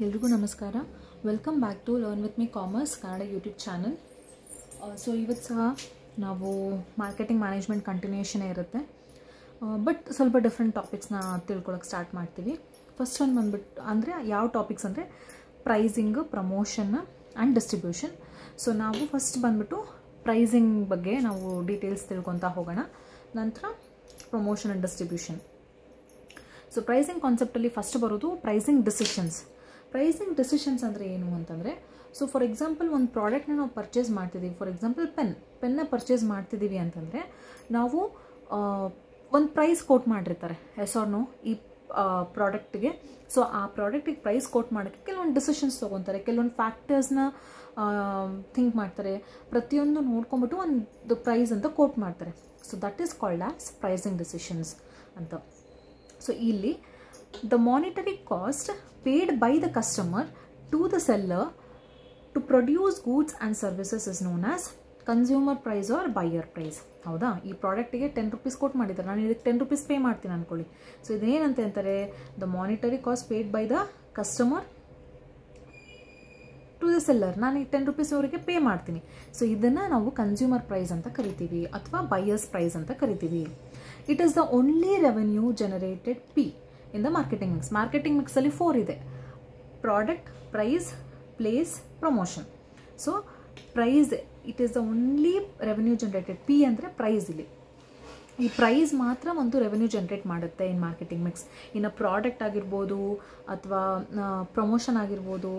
ಎಲ್ರಿಗೂ ನಮಸ್ಕಾರ. Welcome back to learn with me commerce Kannada YouTube channel. So ಇವತ್ತು ಸಹ ನಾವು ಮಾರ್ಕೆಟಿಂಗ್ ಮ್ಯಾನೇಜ್ಮೆಂಟ್ ಕಂಟಿನ್ಯೂಷನ್ ಇರುತ್ತೆ, ಬಟ್ ಸ್ವಲ್ಪ ಡಿಫ್ರೆಂಟ್ ಟಾಪಿಕ್ಸ್ನ ತಿಳ್ಕೊಳ್ಳೋಕೆ ಸ್ಟಾರ್ಟ್ ಮಾಡ್ತೀವಿ. ಫಸ್ಟ್ ಒಂದು ಬಂದ್ಬಿಟ್ಟು ಅಂದರೆ ಯಾವ ಟಾಪಿಕ್ಸ್ ಅಂದರೆ pricing, promotion and distribution. So ನಾವು ಫಸ್ಟ್ ಬಂದ್ಬಿಟ್ಟು ಪ್ರೈಸಿಂಗ್ ಬಗ್ಗೆ ನಾವು ಡೀಟೇಲ್ಸ್ ತಿಳ್ಕೊತಾ ಹೋಗೋಣ, ನಂತರ promotion and distribution. So pricing ಕಾನ್ಸೆಪ್ಟಲ್ಲಿ ಫಸ್ಟ್ ಬರೋದು ಪ್ರೈಸಿಂಗ್ ಡಿಸಿಷನ್ಸ್. ಪ್ರೈಸಿಂಗ್ ಡಿಸಿಷನ್ಸ್ ಅಂದರೆ ಏನು ಅಂತಂದರೆ, ಸೊ ಫಾರ್ ಎಕ್ಸಾಂಪಲ್ ಒಂದು ಪ್ರಾಡಕ್ಟ್ನ ನಾವು ಪರ್ಚೇಸ್ ಮಾಡ್ತಿದ್ದೀವಿ. ಫಾರ್ ಎಕ್ಸಾಂಪಲ್ ಪೆನ್ನ ಪರ್ಚೇಸ್ ಮಾಡ್ತಿದ್ದೀವಿ ಅಂತಂದರೆ ನಾವು ಒಂದು ಪ್ರೈಸ್ ಕೋಟ್ ಮಾಡಿರ್ತಾರೆ, ಎಸ್ ಆರ್ ನೋ, ಈ ಪ್ರಾಡಕ್ಟ್ಗೆ. ಸೊ ಆ ಪ್ರಾಡಕ್ಟಿಗೆ ಪ್ರೈಸ್ ಕೋಟ್ ಮಾಡೋಕ್ಕೆ ಕೆಲವೊಂದು ಡಿಸಿಷನ್ಸ್ ತೊಗೊತಾರೆ, ಕೆಲವೊಂದು ಫ್ಯಾಕ್ಟರ್ಸ್ನ ಥಿಂಕ್ ಮಾಡ್ತಾರೆ, ಪ್ರತಿಯೊಂದು ನೋಡ್ಕೊಂಬಿಟ್ಟು ಒಂದು ಪ್ರೈಸ್ ಅಂತ ಕೋಟ್ ಮಾಡ್ತಾರೆ. So that is called as pricing decisions ಅಂತ. ಸೊ ಇಲ್ಲಿ the monetary cost paid by the customer to the seller to produce goods and services is known as consumer price or buyer price. ಹೌದಾ? ಈ ಪ್ರಾಡಕ್ಟಿಗೆ 10 rupees ಕೊಟ್ಟು ಮಾಡಿದ್ದಾರೆ, ನಾನು ಇದಕ್ಕೆ 10 rupees pay ಮಾಡ್ತೀನಿ ಅಂದ್ಕೊಳ್ಳಿ. ಸೊ ಇದೇನಂತ ಅಂತಾರೆ, the monetary cost paid by the customer to the seller. ನಾನು ಈ 10 ರೂಪೀಸ್ ಅವರಿಗೆ ಪೇ ಮಾಡ್ತೀನಿ. ಸೊ ಇದನ್ನು ನಾವು ಕನ್ಸ್ಯೂಮರ್ ಪ್ರೈಸ್ ಅಂತ ಕರಿತೀವಿ ಅಥವಾ ಬೈಯರ್ಸ್ ಪ್ರೈಸ್ ಅಂತ ಕರಿತೀವಿ. It is the only revenue generated P in the marketing mix. Marketing ಮಿಕ್ಸಲ್ಲಿ 4 ಇದೆ: product, price, place, promotion. So price it is the only revenue generated. P ಅಂದರೆ ಪ್ರೈಸ್. ಇಲ್ಲಿ ಈ ಪ್ರೈಸ್ ಮಾತ್ರ ಒಂದು ರೆವೆನ್ಯೂ ಜನರೇಟ್ ಮಾಡುತ್ತೆ ಇನ್ ಮಾರ್ಕೆಟಿಂಗ್ ಮಿಕ್ಸ್. ಇನ್ನು product ಆಗಿರ್ಬೋದು ಅಥವಾ ಪ್ರಮೋಷನ್ ಆಗಿರ್ಬೋದು,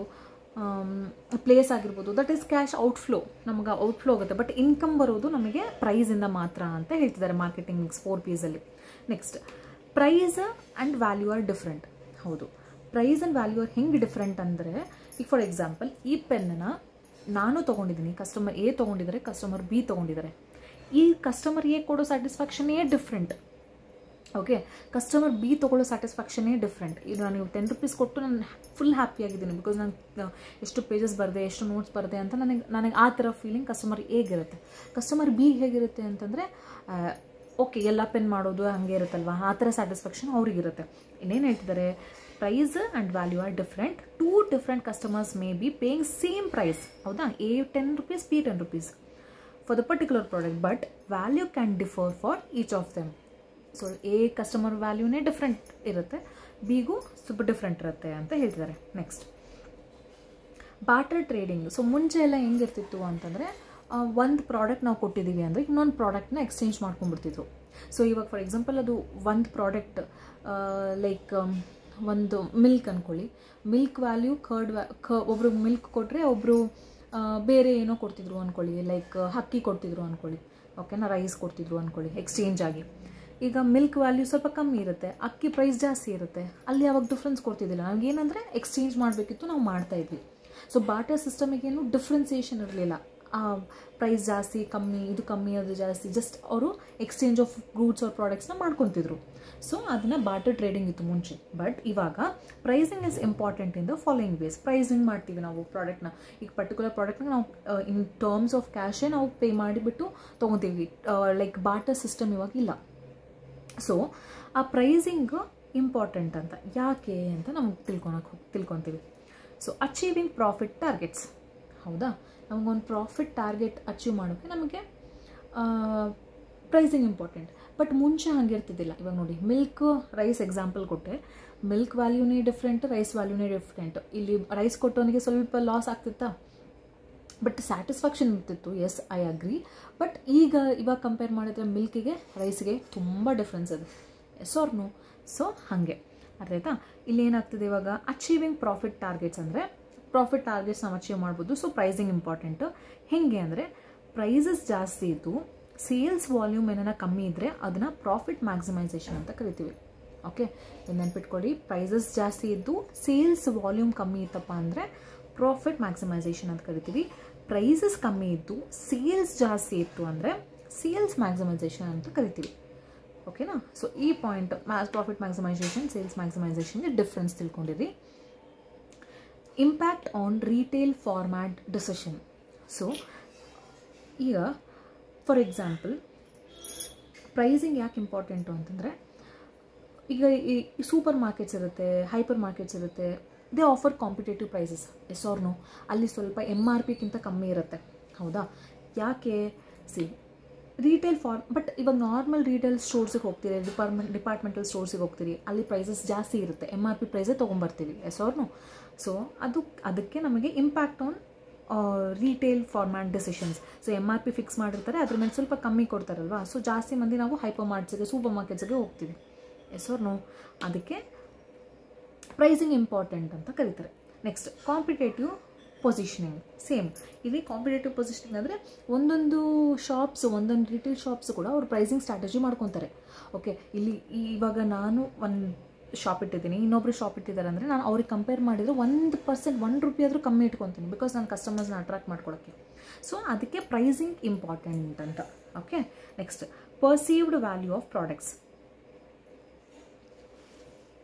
ಪ್ಲೇಸ್ ಆಗಿರ್ಬೋದು, ದಟ್ ಈಸ್ ಕ್ಯಾಶ್ ಔಟ್ಫ್ಲೋ, ನಮಗೆ ಔಟ್ಫ್ಲೋ ಆಗುತ್ತೆ. ಬಟ್ ಇನ್ಕಮ್ ಬರೋದು ನಮಗೆ ಪ್ರೈಸಿಂದ ಮಾತ್ರ ಅಂತ ಹೇಳ್ತಿದ್ದಾರೆ ಮಾರ್ಕೆಟಿಂಗ್ ಮಿಕ್ಸ್ 4 ಪೀಸಲ್ಲಿ. Next, price and value are different. ಹೌದು, ಪ್ರೈಸ್ ಆ್ಯಂಡ್ ವ್ಯಾಲ್ಯೂ ಆರ್ ಹೆಂಗೆ ಡಿಫ್ರೆಂಟ್ ಅಂದರೆ, ಈಗ ಫಾರ್ ಎಕ್ಸಾಂಪಲ್ ಈ ಪೆನ್ನ ನಾನು ತೊಗೊಂಡಿದ್ದೀನಿ, ಕಸ್ಟಮರ್ ಎ ತೊಗೊಂಡಿದ್ದಾರೆ, ಕಸ್ಟಮರ್ ಬಿ ತೊಗೊಂಡಿದ್ದಾರೆ. ಈ ಕಸ್ಟಮರ್ ಎ ಕೊಡೋ ಸ್ಯಾಟಿಸ್ಫ್ಯಾಕ್ಷನ್ನೇ ಡಿಫ್ರೆಂಟ್. ಓಕೆ, ಕಸ್ಟಮರ್ ಬಿ ತೊಗೊಳ್ಳೋ ಸ್ಯಾಟಿಸ್ಫ್ಯಾಕ್ಷನ್ನೇ ಡಿಫ್ರೆಂಟ್. ಈಗ ನಾನು 10 ರೂಪೀಸ್ ಕೊಟ್ಟು ನಾನು ಫುಲ್ ಹ್ಯಾಪಿಯಾಗಿದ್ದೀನಿ, ಬಿಕಾಸ್ ನಾನು ಎಷ್ಟು ಪೇಜಸ್ ಬರೆದೆ, ಎಷ್ಟು ನೋಟ್ಸ್ ಬರೆದೆ ಅಂತ ನನಗೆ ಆ ಥರ ಫೀಲಿಂಗ್ ಕಸ್ಟಮರ್ ಎಗಿರುತ್ತೆ. ಕಸ್ಟಮರ್ ಬಿ ಹೇಗಿರುತ್ತೆ ಅಂತಂದರೆ, ಓಕೆ ಎಲ್ಲ ಪೆನ್ ಮಾಡೋದು ಹಾಗೆ ಇರುತ್ತಲ್ವ, ಆ ಥರ ಸ್ಯಾಟಿಸ್ಫ್ಯಾಕ್ಷನ್ ಅವ್ರಿಗಿರುತ್ತೆ. ಇನ್ನೇನು ಹೇಳ್ತಿದ್ದಾರೆ, price and value are different. 2 different customers may be paying same price. ಹೌದಾ? A 10 rupees, B 10 rupees for the particular product, but value can differ for each of them. So A customer ವ್ಯಾಲ್ಯೂನೇ different ಇರುತ್ತೆ, ಬಿಗೂ ಸ್ವಲ್ಪ different ಇರುತ್ತೆ ಅಂತ ಹೇಳ್ತಿದ್ದಾರೆ. Next, barter trading. So ಮುಂಚೆ ಎಲ್ಲ ಹೆಂಗಿರ್ತಿತ್ತು ಅಂತಂದರೆ, ಒಂದು ಪ್ರಾಡಕ್ಟ್ ನಾವು ಕೊಟ್ಟಿದ್ದೀವಿ ಅಂದರೆ ಇನ್ನೊಂದು ಪ್ರಾಡಕ್ಟ್ನ ಎಕ್ಸ್ಚೇಂಜ್ ಮಾಡ್ಕೊಂಡ್ಬಿಡ್ತಿದ್ರು. ಸೊ ಇವಾಗ ಫಾರ್ ಎಕ್ಸಾಂಪಲ್ ಅದು ಒಂದು ಪ್ರಾಡಕ್ಟ್ ಲೈಕ್ ಒಂದು ಮಿಲ್ಕ್ ಅಂದ್ಕೊಳ್ಳಿ, ಮಿಲ್ಕ್ ವ್ಯಾಲ್ಯೂ ಒಬ್ಬರು ಮಿಲ್ಕ್ ಕೊಟ್ಟರೆ ಒಬ್ಬರು ಬೇರೆ ಏನೋ ಕೊಡ್ತಿದ್ರು ಅಂದ್ಕೊಳ್ಳಿ, ಲೈಕ್ ಅಕ್ಕಿ ಕೊಡ್ತಿದ್ರು ಅಂದ್ಕೊಳ್ಳಿ, ಓಕೆನಾ, ರೈಸ್ ಕೊಡ್ತಿದ್ರು ಅಂದ್ಕೊಳ್ಳಿ ಎಕ್ಸ್ಚೇಂಜ್ ಆಗಿ. ಈಗ ಮಿಲ್ಕ್ ವ್ಯಾಲ್ಯೂ ಸ್ವಲ್ಪ ಕಮ್ಮಿ ಇರುತ್ತೆ, ಅಕ್ಕಿ ಪ್ರೈಸ್ ಜಾಸ್ತಿ ಇರುತ್ತೆ, ಅಲ್ಲಿ ಯಾವಾಗ ಡಿಫ್ರೆನ್ಸ್ ಕೊಡ್ತಿದ್ದಿಲ್ಲ. ನಮಗೇನಂದರೆ ಎಕ್ಸ್ಚೇಂಜ್ ಮಾಡಬೇಕಿತ್ತು, ನಾವು ಮಾಡ್ತಾಯಿದ್ವಿ. ಸೊ ಬಾರ್ಟರ್ ಸಿಸ್ಟಮಿಗೇನು ಡಿಫ್ರೆನ್ಸಿಯೇಷನ್ ಇರಲಿಲ್ಲ. ಪ್ರೈಸ್ ಜಾಸ್ತಿ ಕಮ್ಮಿ, ಇದು ಕಮ್ಮಿ ಅದು ಜಾಸ್ತಿ, ಜಸ್ಟ್ ಅವರು ಎಕ್ಸ್ಚೇಂಜ್ ಆಫ್ ಗೂಡ್ಸ್ ಆರ್ ಪ್ರಾಡಕ್ಟ್ಸ್ನ ಮಾಡ್ಕೊತಿದ್ರು. ಸೊ ಅದನ್ನು ಬಾರ್ಟರ್ ಟ್ರೇಡಿಂಗ್ ಇತ್ತು ಮುಂಚೆ. ಬಟ್ ಇವಾಗ pricing is important in the following ways. Pricing ಮಾಡ್ತೀವಿ ನಾವು ಪ್ರಾಡಕ್ಟ್ನ, ಈಗ ಪರ್ಟಿಕ್ಯುಲರ್ ಪ್ರಾಡಕ್ಟ್ನ ನಾವು ಇನ್ ಟರ್ಮ್ಸ್ ಆಫ್ ಕ್ಯಾಶೇ ನಾವು ಪೇ ಮಾಡಿಬಿಟ್ಟು ತೊಗೊತೀವಿ. ಲೈಕ್ ಬಾರ್ಟರ್ ಸಿಸ್ಟಮ್ ಇವಾಗ ಇಲ್ಲ. ಸೊ ಆ ಪ್ರೈಸಿಂಗ್ ಇಂಪಾರ್ಟೆಂಟ್ ಅಂತ ಯಾಕೆ ಅಂತ ನಮ್ಗೆ ತಿಳ್ಕೊತೀವಿ. So achieving profit targets. ಹೌದಾ? ನಮಗೊಂದು ಪ್ರಾಫಿಟ್ ಟಾರ್ಗೆಟ್ ಅಚೀವ್ ಮಾಡೋಕ್ಕೆ ನಮಗೆ ಪ್ರೈಸಿಂಗ್ ಇಂಪಾರ್ಟೆಂಟ್. ಬಟ್ ಮುಂಚೆ ಹಾಗಿರ್ತಿದ್ದಿಲ್ಲ. ಇವಾಗ ನೋಡಿ, ಮಿಲ್ಕ್ ರೈಸ್ ಎಕ್ಸಾಂಪಲ್ ಕೊಟ್ಟೆ, ಮಿಲ್ಕ್ ವ್ಯಾಲ್ಯೂನೇ ಡಿಫ್ರೆಂಟ್, ರೈಸ್ ವ್ಯಾಲ್ಯೂನೇ ಡಿಫ್ರೆಂಟ್. ಇಲ್ಲಿ ರೈಸ್ ಕೊಟ್ಟವನಿಗೆ ಸ್ವಲ್ಪ ಲಾಸ್ ಆಗ್ತಿತ್ತಾ, ಬಟ್ ಸ್ಯಾಟಿಸ್ಫ್ಯಾಕ್ಷನ್ ಇರ್ತಿತ್ತು. Yes, I agree. ಬಟ್ ಇವಾಗ ಕಂಪೇರ್ ಮಾಡಿದ್ರೆ ಮಿಲ್ಕಿಗೆ ರೈಸ್ಗೆ ತುಂಬ ಡಿಫ್ರೆನ್ಸ್ ಇದೆ. S or no? ಸೊ ಹಾಗೆ ಅರ್ಥ ಆಯ್ತಾ? ಇಲ್ಲಿ ಏನಾಗ್ತದೆ ಇವಾಗ, ಅಚೀವಿಂಗ್ ಪ್ರಾಫಿಟ್ ಟಾರ್ಗೆಟ್ಸ್ ಅಂದರೆ ಪ್ರಾಫಿಟ್ ಟಾರ್ಗೆಟ್ಸ್ ನಾವು ಅಚೀವ್ ಮಾಡ್ಬೋದು. So pricing important. ಹೇಗೆ ಅಂದರೆ, ಪ್ರೈಸಸ್ ಜಾಸ್ತಿ ಇದ್ದು ಸೇಲ್ಸ್ ವಾಲ್ಯೂಮ್ ಏನಾರ ಕಮ್ಮಿ ಇದ್ದರೆ ಅದನ್ನು ಪ್ರಾಫಿಟ್ ಮ್ಯಾಕ್ಸಿಮೈಸೇಷನ್ ಅಂತ ಕರಿತೀವಿ. ಓಕೆ, ನೆನ್ಪಿಟ್ಕೊಳ್ಳಿ, ಪ್ರೈಸಸ್ ಜಾಸ್ತಿ ಇದ್ದು ಸೇಲ್ಸ್ ವಾಲ್ಯೂಮ್ ಕಮ್ಮಿ ಇತ್ತಪ್ಪ ಅಂದರೆ ಪ್ರಾಫಿಟ್ ಮ್ಯಾಕ್ಸಿಮೈಸೇಷನ್ ಅಂತ ಕರಿತೀವಿ. ಪ್ರೈಸಸ್ ಕಮ್ಮಿ ಇದ್ದು ಸೇಲ್ಸ್ ಜಾಸ್ತಿ ಇತ್ತು ಅಂದರೆ ಸೇಲ್ಸ್ ಮ್ಯಾಕ್ಸಿಮೈಸೇಷನ್ ಅಂತ ಕರಿತೀವಿ. ಓಕೆನಾ? ಸೊ ಈ ಪಾಯಿಂಟ್ ಪ್ರಾಫಿಟ್ ಮ್ಯಾಕ್ಸಿಮೈಸೇಷನ್, ಸೇಲ್ಸ್ ಮ್ಯಾಕ್ಸಿಮೈಸೇಷನ್ಗೆ ಡಿಫ್ರೆನ್ಸ್ ತಿಳ್ಕೊಂಡಿರಿ. Impact on retail format decision. So ಈಗ ಫಾರ್ ಎಕ್ಸಾಂಪಲ್ ಪ್ರೈಸಿಂಗ್ ಯಾಕೆ ಇಂಪಾರ್ಟೆಂಟು ಅಂತಂದರೆ, ಈಗ ಈ ಸೂಪರ್ ಮಾರ್ಕೆಟ್ಸ್ ಇರುತ್ತೆ, ಹೈಪರ್ ಮಾರ್ಕೆಟ್ಸ್ ಇರುತ್ತೆ, they offer competitive prices. Yes or no? ಅಲ್ಲಿ ಸ್ವಲ್ಪ MRPಗಿಂತ ಕಮ್ಮಿ ಇರುತ್ತೆ, ಹೌದಾ? ಯಾಕೆ? ಸಿ ರಿಟೇಲ್ ಬಟ್ ಇವಾಗ ನಾರ್ಮಲ್ ರಿಟೇಲ್ ಸ್ಟೋರ್ಸಿಗೆ ಹೋಗ್ತೀರಿ, ಡಿಪಾರ್ಟ್ಮೆಂಟಲ್ ಸ್ಟೋರ್ಸಿಗೆ ಹೋಗ್ತೀರಿ, ಅಲ್ಲಿ ಪ್ರೈಸಸ್ ಜಾಸ್ತಿ ಇರುತ್ತೆ, MRP ಪ್ರೈಸೇ ತೊಗೊಂಬರ್ತೀವಿ. Yes or no? ಸೊ ಅದಕ್ಕೆ ನಮಗೆ impact on retail format decisions. So MRP fix ಮಾಡಿರ್ತಾರೆ, ಅದ್ರ ಮೇಲೆ ಸ್ವಲ್ಪ ಕಮ್ಮಿ ಕೊಡ್ತಾರಲ್ವಾ, ಸೊ ಜಾಸ್ತಿ ಮಂದಿ ನಾವು ಹೈಪರ್ ಮಾರ್ಟ್ಸಿಗೆ, ಸೂಪರ್ ಮಾರ್ಕೆಟ್ಸ್ಗೆ ಹೋಗ್ತೀವಿ. Yes or no? ಅದಕ್ಕೆ ಪ್ರೈಸಿಂಗ್ ಇಂಪಾರ್ಟೆಂಟ್ ಅಂತ ಕರೀತಾರೆ. Next competitive positioning. ಸೇಮ್ ಇಲ್ಲಿ ಕಾಂಪಿಟೇಟಿವ್ ಪೊಸಿಷನಿಂಗ್ ಅಂದರೆ ಒಂದೊಂದು ಶಾಪ್ಸ್, ಒಂದೊಂದು ರಿಟೇಲ್ ಶಾಪ್ಸ್ ಕೂಡ ಅವ್ರು ಪ್ರೈಸಿಂಗ್ ಸ್ಟ್ರಾಟಜಿ ಮಾಡ್ಕೊತಾರೆ. ಓಕೆ, ಇಲ್ಲಿ ಇವಾಗ ನಾನು ಒಂದು ಶಾಪ್ ಇಟ್ಟಿದ್ದೀನಿ, ಇನ್ನೊಬ್ರು ಶಾಪ್ ಇಟ್ಟಿದ್ದಾರೆ ಅಂದರೆ ನಾನು ಅವ್ರಿಗೆ ಕಂಪೇರ್ ಮಾಡಿದರೆ 1% ₹1 ಆದರೂ ಕಮ್ಮಿ ಇಟ್ಕೊತೀನಿ, ಬಿಕಾಸ್ ನಾನು ಕಸ್ಟಮರ್ಸ್ನ ಅಟ್ರಾಕ್ಟ್ ಮಾಡ್ಕೊಳ್ಳೋಕ್ಕೆ. ಸೊ ಅದಕ್ಕೆ ಪ್ರೈಸಿಂಗ್ ಇಂಪಾರ್ಟೆಂಟ್ ಅಂತ. Okay, next perceived value of products.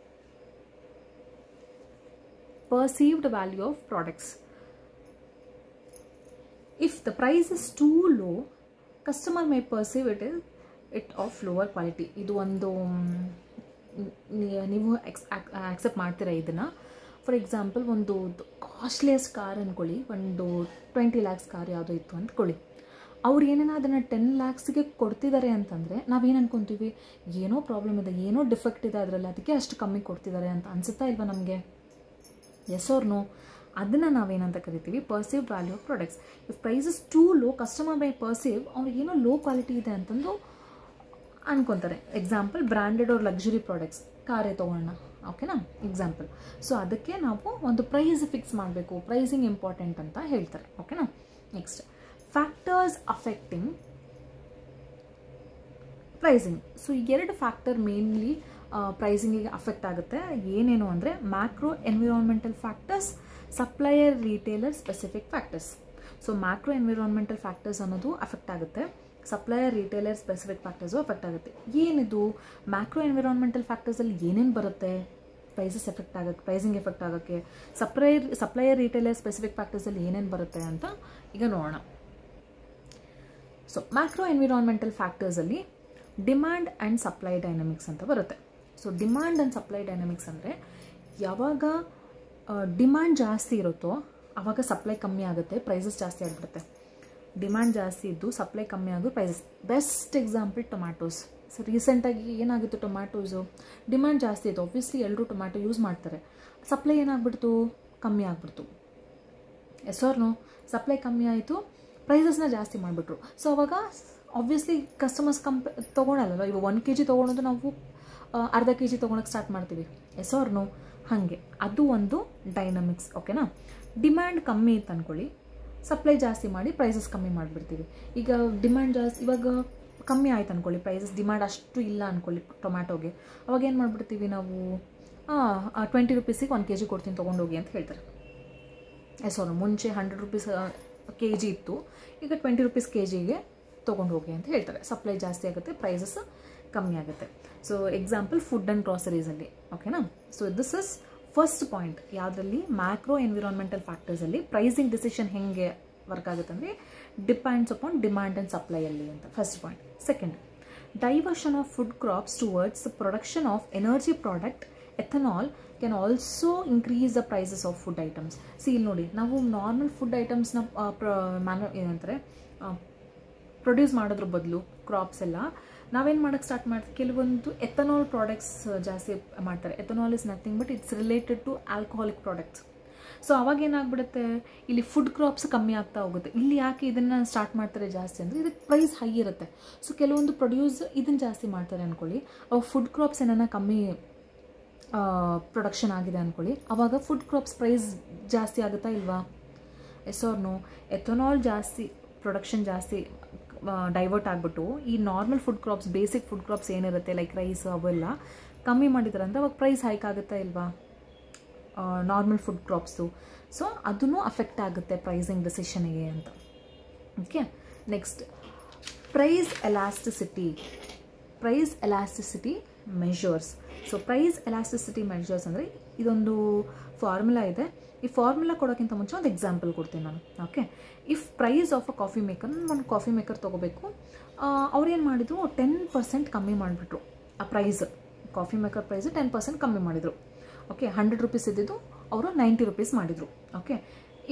Perceived value of products. If the price is too low, customer may perceive it of lower quality. ಇದು ಒಂದು ನೀವು ಆಕ್ಸೆಪ್ಟ್ ಮಾಡ್ತೀರಾ ಇದನ್ನು? ಫಾರ್ ಎಕ್ಸಾಂಪಲ್, ಒಂದು ಕಾಸ್ಟ್ಲಿಯಸ್ಟ್ ಕಾರ್ ಅಂದ್ಕೊಳ್ಳಿ, ಒಂದು 20 lakhs ಕಾರ್ ಯಾವುದೋ ಇತ್ತು ಅಂದ್ಕೊಳ್ಳಿ. ಅವ್ರು ಏನೇನೋ ಅದನ್ನು 10 lakhsಗೆ ಕೊಡ್ತಿದ್ದಾರೆ ಅಂತಂದರೆ ನಾವೇನು ಅನ್ಕೊತೀವಿ, ಏನೋ ಪ್ರಾಬ್ಲಮ್ ಇದೆ, ಏನೋ ಡಿಫೆಕ್ಟ್ ಇದೆ ಅದರಲ್ಲಿ, ಅದಕ್ಕೆ ಅಷ್ಟು ಕಮ್ಮಿ ಕೊಡ್ತಿದ್ದಾರೆ ಅಂತ ಅನಿಸುತ್ತಾ ಇಲ್ವಾ ನಮಗೆ? Yes or no? ಅದನ್ನು ನಾವೇನಂತ ಕರಿತೀವಿ? Perceived value of products. If price is too low, customer may perceive ಅವ್ರಿಗೆ ಏನೋ ಲೋ ಕ್ವಾಲಿಟಿ ಇದೆ ಅಂತಂದು ಅನ್ಕೊತಾರೆ. Example, branded or luxury products, ಕಾರೇ ತೊಗೊಳ್ಳೋಣ, ಓಕೆನಾ? ಎಕ್ಸಾಂಪಲ್. ಸೊ ಅದಕ್ಕೆ ನಾವು ಒಂದು ಪ್ರೈಸ್ ಫಿಕ್ಸ್ ಮಾಡಬೇಕು, ಪ್ರೈಸಿಂಗ್ ಇಂಪಾರ್ಟೆಂಟ್ ಅಂತ ಹೇಳ್ತಾರೆ. ಓಕೆನಾ? Next factors affecting pricing. So ಈ 2 ಫ್ಯಾಕ್ಟರ್ ಮೇನ್ಲಿ ಪ್ರೈಸಿಂಗಿಗೆ ಅಫೆಕ್ಟ್ ಆಗುತ್ತೆ. ಏನೇನು ಅಂದರೆ macro environmental factors, supplier retailer specific factors. So macro environmental factors ಅನ್ನೋದು ಅಫೆಕ್ಟ್ ಆಗುತ್ತೆ, supplier retailer specific factors affect ಆಗುತ್ತೆ. ಏನಿದು ಮ್ಯಾಕ್ರೋ ಎನ್ವಿರಾನ್ಮೆಂಟಲ್ ಫ್ಯಾಕ್ಟರ್ಸಲ್ಲಿ ಏನೇನು ಬರುತ್ತೆ ಪ್ರೈಸಸ್ ಎಫೆಕ್ಟ್ ಆಗೋಕ್ಕೆ, ಪ್ರೈಸಿಂಗ್ ಎಫೆಕ್ಟ್ ಆಗೋಕ್ಕೆ? ಸಪ್ಲೈಯರ್ ರಿಟೇಲರ್ ಸ್ಪೆಸಿಫಿಕ್ ಫ್ಯಾಕ್ಟರ್ಸಲ್ಲಿ ಏನೇನು ಬರುತ್ತೆ ಅಂತ ಈಗ ನೋಡೋಣ. ಸೊ ಮ್ಯಾಕ್ರೋ ಎನ್ವಿರಾನ್ಮೆಂಟಲ್ ಫ್ಯಾಕ್ಟರ್ಸಲ್ಲಿ ಡಿಮ್ಯಾಂಡ್ ಆ್ಯಂಡ್ ಸಪ್ಲೈ ಡೈನಮಿಕ್ಸ್ ಅಂತ ಬರುತ್ತೆ. So demand and supply dynamics ಅಂದರೆ ಯಾವಾಗ ಡಿಮ್ಯಾಂಡ್ ಜಾಸ್ತಿ ಇರುತ್ತೋ ಆವಾಗ ಸಪ್ಲೈ ಕಮ್ಮಿ ಆಗುತ್ತೆ, ಪ್ರೈಸಸ್ ಜಾಸ್ತಿ ಆಗಿಬಿಡುತ್ತೆ. ಡಿಮ್ಯಾಂಡ್ ಜಾಸ್ತಿ ಇದ್ದು ಸಪ್ಲೈ ಕಮ್ಮಿ ಆಗೋ prices. Best example tomatoes. So ರೀಸೆಂಟಾಗಿ ಏನಾಗಿತ್ತು, ಟೊಮ್ಯಾಟೋಸು ಡಿಮ್ಯಾಂಡ್ ಜಾಸ್ತಿ ಇತ್ತು, ಆಬ್ವಿಯಸ್ಲಿ ಎಲ್ಲರೂ ಟೊಮ್ಯಾಟೊ ಯೂಸ್ ಮಾಡ್ತಾರೆ. ಸಪ್ಲೈ ಏನಾಗ್ಬಿಡ್ತು, ಕಮ್ಮಿ ಆಗಿಬಿಡ್ತು. S or no? ಸಪ್ಲೈ ಕಮ್ಮಿ ಆಯಿತು, ಪ್ರೈಸಸ್ನ ಜಾಸ್ತಿ ಮಾಡಿಬಿಟ್ರು. ಸೊ ಅವಾಗ ಆಬ್ವಿಯಸ್ಲಿ ಕಸ್ಟಮರ್ಸ್ ತೊಗೊಳಲ್ಲ. ಇವಾಗ 1 kg ತೊಗೊಳೋದು ನಾವು ಅರ್ಧ kg ತೊಗೊಳಕ್ಕೆ ಸ್ಟಾರ್ಟ್ ಮಾಡ್ತೀವಿ. Yes or no? ಹಾಗೆ ಅದು ಒಂದು ಡೈನಮಿಕ್ಸ್. ಓಕೆನಾ? ಡಿಮ್ಯಾಂಡ್ ಕಮ್ಮಿ ಇತ್ತು ಅಂದ್ಕೊಳ್ಳಿ, ಸಪ್ಲೈ ಜಾಸ್ತಿ ಮಾಡಿ ಪ್ರೈಸಸ್ ಕಮ್ಮಿ ಮಾಡಿಬಿಡ್ತೀವಿ. ಈಗ ಡಿಮ್ಯಾಂಡ್ ಜಾಸ್ತಿ ಇವಾಗ ಕಮ್ಮಿ ಆಯ್ತು ಅಂದ್ಕೊಳ್ಳಿ, ಪ್ರೈಸಸ್ ಡಿಮ್ಯಾಂಡ್ ಅಷ್ಟು ಇಲ್ಲ ಅಂದ್ಕೊಳ್ಳಿ ಟೊಮ್ಯಾಟೋಗೆ, ಅವಾಗ ಏನು ಮಾಡಿಬಿಡ್ತೀವಿ ನಾವು, ₹20ಗೆ 1 kg ಕೊಡ್ತೀನಿ ತೊಗೊಂಡೋಗಿ ಅಂತ ಹೇಳ್ತಾರೆ. Yes or no? ಮುಂಚೆ ₹100 kg ಇತ್ತು, ಈಗ ₹20 kgಗೆ ತೊಗೊಂಡು ಹೋಗಿ ಅಂತ ಹೇಳ್ತಾರೆ. ಸಪ್ಲೈ ಜಾಸ್ತಿ ಆಗುತ್ತೆ, ಪ್ರೈಸಸ್ ಕಮ್ಮಿ ಆಗುತ್ತೆ. ಸೊ ಎಕ್ಸಾಂಪಲ್ ಫುಡ್ ಆ್ಯಂಡ್ ಗ್ರಾಸರೀಸಲ್ಲಿ. ಓಕೆನಾ? So this is first point. ಯಾವುದರಲ್ಲಿ? ಮ್ಯಾಕ್ರೋ ಎನ್ವಿರಾನ್ಮೆಂಟಲ್ ಫ್ಯಾಕ್ಟರ್ಸಲ್ಲಿ ಪ್ರೈಸಿಂಗ್ ಡಿಸಿಷನ್ ಹೆಂಗೆ ವರ್ಕ್ ಆಗುತ್ತೆ ಅಂದರೆ ಡಿಪೆಂಡ್ಸ್ ಅಪಾನ್ ಡಿಮ್ಯಾಂಡ್ ಆ್ಯಂಡ್ ಸಪ್ಲೈಯಲ್ಲಿ ಅಂತ first point. Second, diversion of food crops towards the production of energy product ethanol can also increase the prices of food items. See ಇಲ್ಲಿ ನೋಡಿ, ನಾವು normal food ಐಟಮ್ಸ್ನ ಏನಂತಾರೆ produce ಮಾಡೋದ್ರ ಬದಲು ಕ್ರಾಪ್ಸ್ ಎಲ್ಲ ನಾವೇನು ಮಾಡೋಕ್ಕೆ ಸ್ಟಾರ್ಟ್ ಮಾಡ್ತೀವಿ, ಕೆಲವೊಂದು ಎಥನಾಲ್ ಪ್ರಾಡಕ್ಟ್ಸ್ ಜಾಸ್ತಿ ಮಾಡ್ತಾರೆ. Ethanol is nothing but it's related to alcoholic products. So ಅವಾಗ ಏನಾಗ್ಬಿಡುತ್ತೆ, ಇಲ್ಲಿ ಫುಡ್ ಕ್ರಾಪ್ಸ್ ಕಮ್ಮಿ ಆಗ್ತಾ ಹೋಗುತ್ತೆ. ಇಲ್ಲಿ ಯಾಕೆ ಇದನ್ನು ಸ್ಟಾರ್ಟ್ ಮಾಡ್ತಾರೆ ಜಾಸ್ತಿ ಅಂದರೆ ಇದಕ್ಕೆ ಪ್ರೈಸ್ ಹೈ ಇರುತ್ತೆ. ಸೊ ಕೆಲವೊಂದು ಪ್ರೊಡ್ಯೂಸ್ ಇದನ್ನು ಜಾಸ್ತಿ ಮಾಡ್ತಾರೆ ಅಂದ್ಕೊಳ್ಳಿ, ಅವಾಗ ಫುಡ್ ಕ್ರಾಪ್ಸ್ ಏನಾರ ಕಮ್ಮಿ ಪ್ರೊಡಕ್ಷನ್ ಆಗಿದೆ ಅಂದ್ಕೊಳ್ಳಿ, ಆವಾಗ ಫುಡ್ ಕ್ರಾಪ್ಸ್ ಪ್ರೈಸ್ ಜಾಸ್ತಿ ಆಗುತ್ತಾ ಇಲ್ವಾ? Yes or no? ಎಥನಾಲ್ ಜಾಸ್ತಿ ಪ್ರೊಡಕ್ಷನ್ ಜಾಸ್ತಿ ಡೈವರ್ಟ್ ಆಗಿಬಿಟ್ಟು ಈ normal food crops, basic food crops ಏನಿರುತ್ತೆ ಲೈಕ್ ರೈಸ್ ಅವೆಲ್ಲ ಕಮ್ಮಿ ಮಾಡಿದ್ದಾರೆ ಅಂದರೆ ಅವಾಗ ಪ್ರೈಸ್ ಹೈಕ್ ಆಗುತ್ತಾ ಇಲ್ವಾ ನಾರ್ಮಲ್ ಫುಡ್ ಕ್ರಾಪ್ಸು? ಸೊ ಅದೂ ಅಫೆಕ್ಟ್ ಆಗುತ್ತೆ ಪ್ರೈಸಿಂಗ್ ಡಿಸಿಷನ್ಗೆ ಅಂತ. Okay, next price elasticity. Price elasticity measures. So price elasticity measures ಅಂದರೆ ಇದೊಂದು ಫಾರ್ಮುಲಾ ಇದೆ. ಈ ಫಾರ್ಮುಲಾ ಕೊಡೋಕ್ಕಿಂತ ಮುಂಚೆ ಒಂದು ಎಕ್ಸಾಂಪಲ್ ಕೊಡ್ತೀನಿ ನಾನು. Okay, if price of a coffee maker, ಒಂದು ಕಾಫಿ ಮೇಕರ್ ತೊಗೋಬೇಕು, ಅವ್ರು ಏನು ಮಾಡಿದರು, 10% ಕಮ್ಮಿ ಮಾಡಿಬಿಟ್ರು ಆ ಪ್ರೈಸ್. ಕಾಫಿ ಮೇಕರ್ ಪ್ರೈಸ್ 10% ಕಮ್ಮಿ ಮಾಡಿದರು. ಓಕೆ, ₹100 ಇದ್ದಿದ್ದು ಅವರು 90 ರೂಪೀಸ್ ಮಾಡಿದರು. Okay,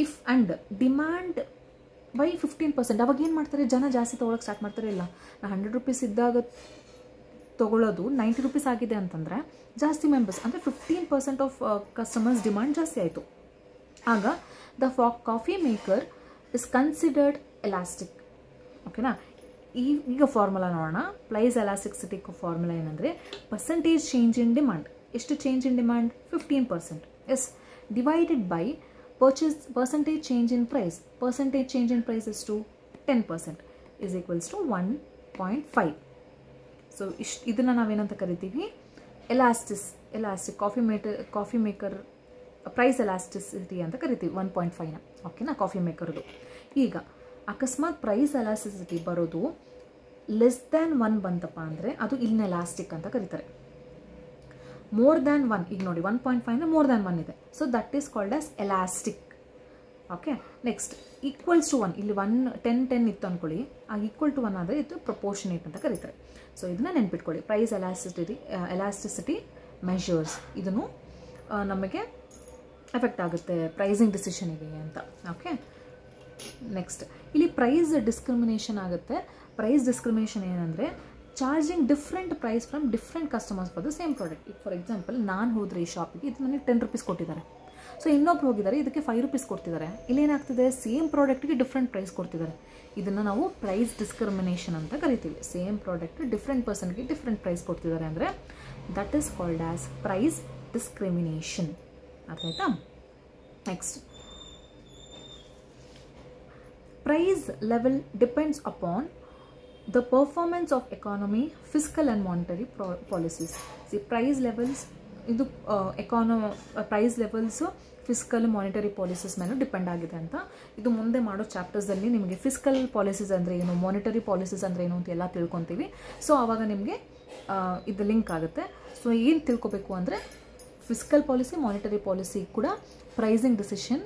if and demand by 15%. ಅವಾಗ ಏನು ಮಾಡ್ತಾರೆ, ಜನ ಜಾಸ್ತಿ ತೊಗೊಳಕ್ಕೆ ಸ್ಟಾರ್ಟ್ ಮಾಡ್ತಾರೆ. ಇಲ್ಲ, 100 ರೂಪೀಸ್ ಇದ್ದಾಗ ತೊಗೊಳ್ಳೋದು 90 ರೂಪೀಸ್ ಆಗಿದೆ ಅಂತಂದರೆ ಜಾಸ್ತಿ ಮೆಂಬರ್ಸ್ ಅಂದರೆ 15% ಆಫ್ ಕಸ್ಟಮರ್ಸ್ ಡಿಮ್ಯಾಂಡ್ ಜಾಸ್ತಿ ಆಯಿತು. ಆಗ the coffee maker is considered elastic. ಓಕೆನಾ, ಈಗ ಫಾರ್ಮುಲಾ ನೋಡೋಣ. ಪ್ರೈಸ್ ಎಲಾಸ್ಟಿಸಿಟಿ ಫಾರ್ಮುಲಾ ಏನಂದರೆ ಪರ್ಸೆಂಟೇಜ್ ಚೇಂಜ್ ಇನ್ ಡಿಮ್ಯಾಂಡ್. ಎಷ್ಟು change in demand? 15%. Yes, divided by percentage change in price. Percentage change in price is to 10% is equals to 1.5. So ಇದನ್ನು ನಾವೇನಂತ ಕರಿತೀವಿ? Elastic coffee maker price elasticity ಅಂತ ಕರಿತೀವಿ 1.5ನ. ಓಕೆನಾ, coffee ಮೇಕರ್ದು. ಈಗ ಅಕಸ್ಮಾತ್ ಪ್ರೈಸ್ ಎಲಾಸ್ಟಿಸಿಟಿ ಬರೋದು ಲೆಸ್ ದ್ಯಾನ್ 1 ಬಂತಪ್ಪ ಅಂದರೆ ಅದು ಇನ್ಎಲಾಸ್ಟಿಕ್ ಅಂತ ಕರೀತಾರೆ. ಮೋರ್ ದ್ಯಾನ್ 1, ಈಗ ನೋಡಿ 1.5 ಅಂದರೆ ಮೋರ್ ದ್ಯಾನ್ 1 ಇದೆ. So that is called as elastic. Okay, next equals to 1. ಇಲ್ಲಿ 10 ಇತ್ತು ಅಂದ್ಕೊಳ್ಳಿ, ಆಗ ಈಕ್ವಲ್ ಟು 1 ಆದರೆ ಇದು ಪ್ರಪೋರ್ಷನೇಟ್ ಅಂತ ಕರೀತಾರೆ. ಸೊ ಇದನ್ನ ನೆನ್ಪಿಟ್ಕೊಳ್ಳಿ. ಪ್ರೈಸ್ ಎಲಾಸ್ಟಿಸಿಟಿ ಮೆಷರ್ಸ್ ಇದನ್ನು ನಮಗೆ ಎಫೆಕ್ಟ್ ಆಗುತ್ತೆ ಪ್ರೈಸಿಂಗ್ ಡಿಸಿಷನಿಗೆ ಅಂತ. ಓಕೆ, ನೆಕ್ಸ್ಟ್ ಇಲ್ಲಿ ಪ್ರೈಸ್ ಡಿಸ್ಕ್ರಿಮಿನೇಷನ್ ಆಗುತ್ತೆ. ಪ್ರೈಸ್ ಡಿಸ್ಕ್ರಿಮಿನೇಷನ್ ಏನಂದರೆ charging different price from different customers for the same product. ಈಗ ಫಾರ್ ಎಕ್ಸಾಂಪಲ್, ನಾನು ಹೋದರೆ ಈ ಶಾಪಿಗೆ, ಇದು ನನಗೆ 10 ರೂಪೀಸ್ ಕೊಟ್ಟಿದ್ದಾರೆ. ಸೊ ಇನ್ನೊಬ್ರು ಹೋಗಿದ್ದಾರೆ, ಇದಕ್ಕೆ 5 ರೂಪೀಸ್ ಕೊಡ್ತಿದ್ದಾರೆ. ಇಲ್ಲೇನಾಗ್ತಿದೆ, ಸೇಮ್ ಪ್ರಾಡಕ್ಟ್ಗೆ ಡಿಫ್ರೆಂಟ್ ಪ್ರೈಸ್ ಕೊಡ್ತಿದ್ದಾರೆ. ಇದನ್ನು ನಾವು ಪ್ರೈಸ್ ಡಿಸ್ಕ್ರಿಮಿನೇಷನ್ ಅಂತ ಕರಿತೀವಿ. ಸೇಮ್ ಪ್ರಾಡಕ್ಟ್ ಡಿಫ್ರೆಂಟ್ ಪರ್ಸನ್ಗೆ ಡಿಫ್ರೆಂಟ್ ಪ್ರೈಸ್ ಕೊಡ್ತಿದ್ದಾರೆ ಅಂದರೆ that is called as price discrimination. ಅರ್ಥ ಆಯ್ತಾ? Next, price level depends upon the performance of economy, fiscal and monetary policies. See, price levels ಇದು price levels fiscal monetary policies ಮೇಲೆ depend ಆಗಿದೆ ಅಂತ. ಇದು ಮುಂದೆ ಮಾಡೋ ಚಾಪ್ಟರ್ಸಲ್ಲಿ ನಿಮಗೆ ಫಿಸ್ಕಲ್ ಪಾಲಿಸೀಸ್ ಅಂದರೆ ಏನು, ಮಾನಿಟರಿ ಪಾಲಿಸೀಸ್ ಅಂದರೆ ಏನು ಅಂತ ಎಲ್ಲ ತಿಳ್ಕೊತೀವಿ. ಸೊ ಆವಾಗ ನಿಮಗೆ ಇದು ಲಿಂಕ್ ಆಗುತ್ತೆ. ಸೊ ಏನು ತಿಳ್ಕೊಬೇಕು ಅಂದರೆ ಫಿಸ್ಕಲ್ ಪಾಲಿಸಿ, ಮಾನಿಟರಿ ಪಾಲಿಸಿ ಕೂಡ ಪ್ರೈಸಿಂಗ್ ಡಿಸಿಷನ್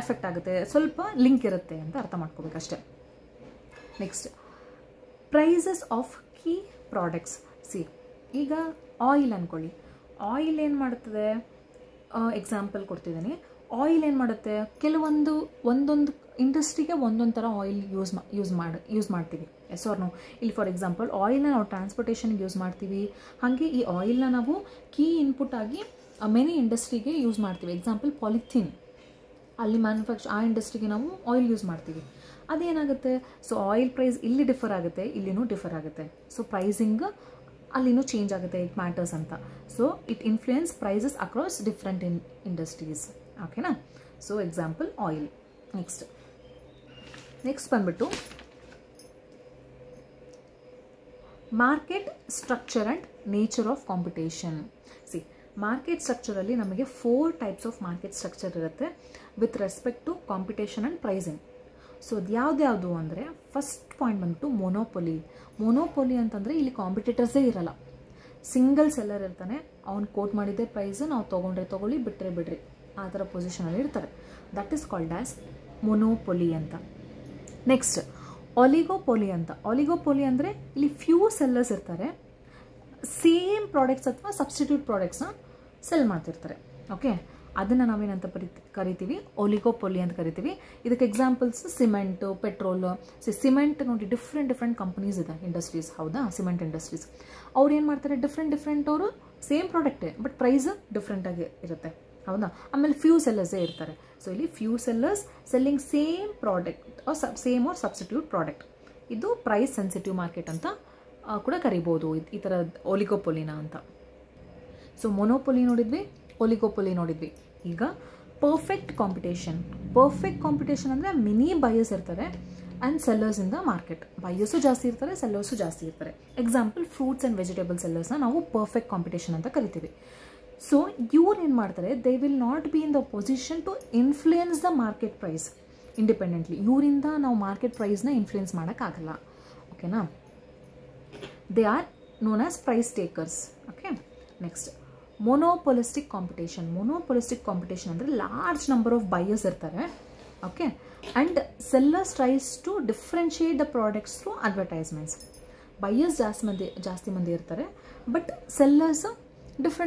ಎಫೆಕ್ಟ್ ಆಗುತ್ತೆ, ಸ್ವಲ್ಪ ಲಿಂಕ್ ಇರುತ್ತೆ ಅಂತ ಅರ್ಥ ಮಾಡ್ಕೋಬೇಕಷ್ಟೆ. Next, prices of key products. See, ಈಗ ಆಯಿಲ್ ಅಂದ್ಕೊಳ್ಳಿ. ಆಯಿಲ್ ಏನು ಮಾಡ್ತದೆ, ಎಕ್ಸಾಂಪಲ್ ಕೊಡ್ತಿದ್ದೀನಿ. ಆಯಿಲ್ ಏನು ಮಾಡುತ್ತೆ, ಒಂದೊಂದು ಇಂಡಸ್ಟ್ರಿಗೆ ಒಂದೊಂದು ಥರ ಆಯಿಲ್ ಯೂಸ್ ಮಾಡ್ತೀವಿ. Yes or no? ಇಲ್ಲಿ ಫಾರ್ ಎಕ್ಸಾಂಪಲ್ ಆಯಿಲ್ನ ನಾವು ಟ್ರಾನ್ಸ್ಪೋರ್ಟೇಷನ್ಗೆ ಯೂಸ್ ಮಾಡ್ತೀವಿ. ಹಾಗೆ ಈ ಆಯಿಲ್ನ ನಾವು ಕೀ ಇನ್ಪುಟ್ ಆಗಿ ಮೆನಿ ಇಂಡಸ್ಟ್ರಿಗೆ ಯೂಸ್ ಮಾಡ್ತೀವಿ. ಎಕ್ಸಾಂಪಲ್ ಪಾಲಿಥೀನ್, ಅಲ್ಲಿ ಆ ಇಂಡಸ್ಟ್ರಿಗೆ ನಾವು ಆಯಿಲ್ ಯೂಸ್ ಮಾಡ್ತೀವಿ. ಅದೇನಾಗುತ್ತೆ, ಸೊ ಆಯಿಲ್ ಪ್ರೈಸ್ ಇಲ್ಲಿ ಡಿಫರ್ ಆಗುತ್ತೆ, ಇಲ್ಲಿನೂ ಡಿಫರ್ ಆಗುತ್ತೆ. ಸೊ ಪ್ರೈಸಿಂಗ್ ಅಲ್ಲಿನೂ ಚೇಂಜ್ ಆಗುತ್ತೆ, ಇಟ್ ಮ್ಯಾಟರ್ಸ್ ಅಂತ. So it influence prices across different industries. ಓಕೆನಾ? So example oil. ನೆಕ್ಸ್ಟ್ ಬಂದ್ಬಿಟ್ಟು market structure and nature of competition. See, market ಸ್ಟ್ರಕ್ಚರಲ್ಲಿ ನಮಗೆ 4 ಟೈಪ್ಸ್ ಆಫ್ ಮಾರ್ಕೆಟ್ ಸ್ಟ್ರಕ್ಚರ್ ಇರುತ್ತೆ with respect to competition and pricing. So ಅದು ಯಾವ್ದು ಅಂದರೆ first point ಬಂದ್ಬಿಟ್ಟು ಮೊನೋಪೊಲಿ. ಮೊನೋಪೊಲಿ ಅಂತಂದರೆ ಇಲ್ಲಿ ಕಾಂಪಿಟೇಟರ್ಸೇ ಇರಲ್ಲ, ಸಿಂಗಲ್ ಸೆಲ್ಲರ್ ಇರ್ತಾನೆ. ಅವ್ನು ಕೋಟ್ ಮಾಡಿದ್ದೆ ಪ್ರೈಸು, ನಾವು ತೊಗೊಂಡ್ರೆ ತೊಗೊಳ್ಳಿ, ಬಿಟ್ಟರೆ ಬಿಡ್ರಿ, ಆ ಥರ ಪೊಸಿಷನಲ್ಲಿ ಇರ್ತಾರೆ. ದಟ್ ಈಸ್ ಕಾಲ್ಡ್ ಆಸ್ ಮೊನೋಪೊಲಿ ಅಂತ. ನೆಕ್ಸ್ಟ್, ಒಲಿಗೋಪೊಲಿ ಅಂತ. ಒಲಿಗೋಪೊಲಿ ಅಂದರೆ ಇಲ್ಲಿ ಫ್ಯೂ ಸೆಲ್ಲರ್ಸ್ ಇರ್ತಾರೆ, ಸೇಮ್ ಪ್ರಾಡಕ್ಟ್ಸ್ ಅಥವಾ ಸಬ್ಸ್ಟಿಟ್ಯೂಟ್ ಪ್ರಾಡಕ್ಟ್ಸ್ನ ಸೆಲ್ ಮಾಡ್ತಿರ್ತಾರೆ. ಓಕೆ, ಅದನ್ನು ನಾವೇನಂತ ಕರಿತೀವಿ, ಒಲಿಗೋಪೊಲಿ ಅಂತ ಕರಿತೀವಿ. ಇದಕ್ಕೆ ಎಕ್ಸಾಂಪಲ್ಸ್ ಸಿಮೆಂಟು, ಪೆಟ್ರೋಲು. ಸಿಮೆಂಟ್ ನೋಡಿ, ಡಿಫ್ರೆಂಟ್ ಕಂಪನೀಸ್ ಇದೆ, ಇಂಡಸ್ಟ್ರೀಸ್. ಹೌದಾ? ಸಿಮೆಂಟ್ ಇಂಡಸ್ಟ್ರೀಸ್ ಅವ್ರು ಏನು ಮಾಡ್ತಾರೆ, ಡಿಫ್ರೆಂಟ್ ಅವರು ಸೇಮ್ ಪ್ರಾಡಕ್ಟೇ ಬಟ್ ಪ್ರೈಸ್ ಡಿಫ್ರೆಂಟಾಗಿ ಇರುತ್ತೆ. ಹೌದಾ? ಆಮೇಲೆ ಫ್ಯೂ ಸೆಲ್ಲರ್ಸೇ ಇರ್ತಾರೆ. ಸೊ ಇಲ್ಲಿ few sellers selling same product same or substitute product. ಇದು ಪ್ರೈಸ್ ಸೆನ್ಸಿಟಿವ್ ಮಾರ್ಕೆಟ್ ಅಂತ ಕೂಡ ಕರಿಬೋದು, ಈ ಥರ ಒಲಿಗೋಪೊಲಿನ ಅಂತ. ಸೊ ಮೊನೋಪೊಲಿ ನೋಡಿದ್ವಿ, ಒಲಿಗೋಪೊಲಿ ನೋಡಿದ್ವಿ. ಈಗ ಪರ್ಫೆಕ್ಟ್ ಕಾಂಪಿಟೇಷನ್. ಪರ್ಫೆಕ್ಟ್ ಕಾಂಪಿಟೇಷನ್ ಅಂದರೆ ಮಿನಿ ಬಯರ್ಸ್ ಇರ್ತಾರೆ and sellers in the market. Buyers ಜಾಸ್ತಿ ಇರ್ತಾರೆ, ಸೆಲ್ಲರ್ಸು ಜಾಸ್ತಿ ಇರ್ತಾರೆ. ಎಕ್ಸಾಂಪಲ್ ಫ್ರೂಟ್ಸ್ ಆ್ಯಂಡ್ ವೆಜಿಟೇಬಲ್ ಸೆಲ್ಲರ್ಸ್ನ ನಾವು ಪರ್ಫೆಕ್ಟ್ ಕಾಂಪಿಟೇಷನ್ ಅಂತ ಕರಿತೀವಿ. ಸೊ ಇವ್ರು ಏನು ಮಾಡ್ತಾರೆ, they will not be in the position to influence the market price independently. ಇವರಿಂದ ನಾವು ಮಾರ್ಕೆಟ್ ಪ್ರೈಸ್ನ ಇನ್ಫ್ಲೂಯೆನ್ಸ್ ಮಾಡೋಕ್ಕಾಗಲ್ಲ. ಓಕೆನಾ? They are known as price takers. Okay, next monopolistic competition. Monopolistic competition ಅಂದರೆ ಲಾರ್ಜ್ ನಂಬರ್ ಆಫ್ ಬಯರ್ಸ್ ಇರ್ತಾರೆ. Okay, and sellers tries to differentiate the products through advertisements. Buyers ಜಾಸ್ತಿ ಮಂದಿ ಇರ್ತಾರೆ, ಬಟ್ ಸೆಲ್ಲರ್ಸ್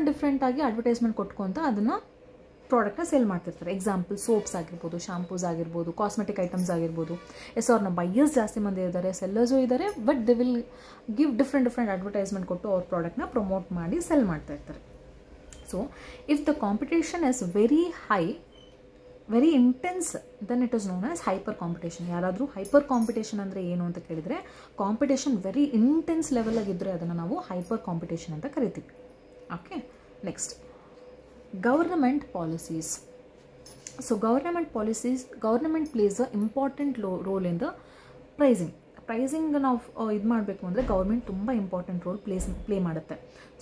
ಡಿಫ್ರೆಂಟಾಗಿ advertisement ಕೊಟ್ಕೊಂತ ಅದನ್ನು ಪ್ರಾಡಕ್ಟ್ನ ಸೇಲ್ ಮಾಡ್ತಿರ್ತಾರೆ. ಎಕ್ಸಾಂಪಲ್ ಸೋಪ್ಸ್ ಆಗಿರ್ಬೋದು, ಶಾಂಪೂಸ್ ಆಗಿರ್ಬೋದು, ಕಾಸ್ಮೆಟಿಕ್ ಐಟಮ್ಸ್ ಆಗಿರ್ಬೋದು. ಎಸ್ ಅವ್ರನ್ನ ಬೈಯರ್ಸ್ ಜಾಸ್ತಿ ಮಂದಿ ಇದ್ದಾರೆ, ಸೆಲ್ಲರ್ಸು ಇದ್ದಾರೆ, but they will give different advertisement ಕೊಟ್ಟು ಅವ್ರ ಪ್ರಾಡಕ್ಟ್ನ ಪ್ರಮೋಟ್ ಮಾಡಿ ಸೆಲ್ ಮಾಡ್ತಾ ಇರ್ತಾರೆ. So if the competition is very high, very intense, then it is known as hyper competition. ಯಾರಾದರೂ ಹೈಪರ್ ಕಾಂಪಿಟೇಷನ್ ಅಂದರೆ ಏನು ಅಂತ ಕೇಳಿದರೆ, ಕಾಂಪಿಟೇಷನ್ ವೆರಿ ಇಂಟೆನ್ಸ್ ಲೆವೆಲಾಗಿದ್ದರೆ ಅದನ್ನು ನಾವು ಹೈಪರ್ ಕಾಂಪಿಟೇಷನ್ ಅಂತ ಕರಿತೀವಿ. Okay, next government policies. So government plays an important role in the pricing ನಾವು ಇದು ಮಾಡಬೇಕು ಅಂದರೆ ಗೌರ್ಮೆಂಟ್ ತುಂಬ ಇಂಪಾರ್ಟೆಂಟ್ ರೋಲ್ ಪ್ಲೇ ಮಾಡುತ್ತೆ.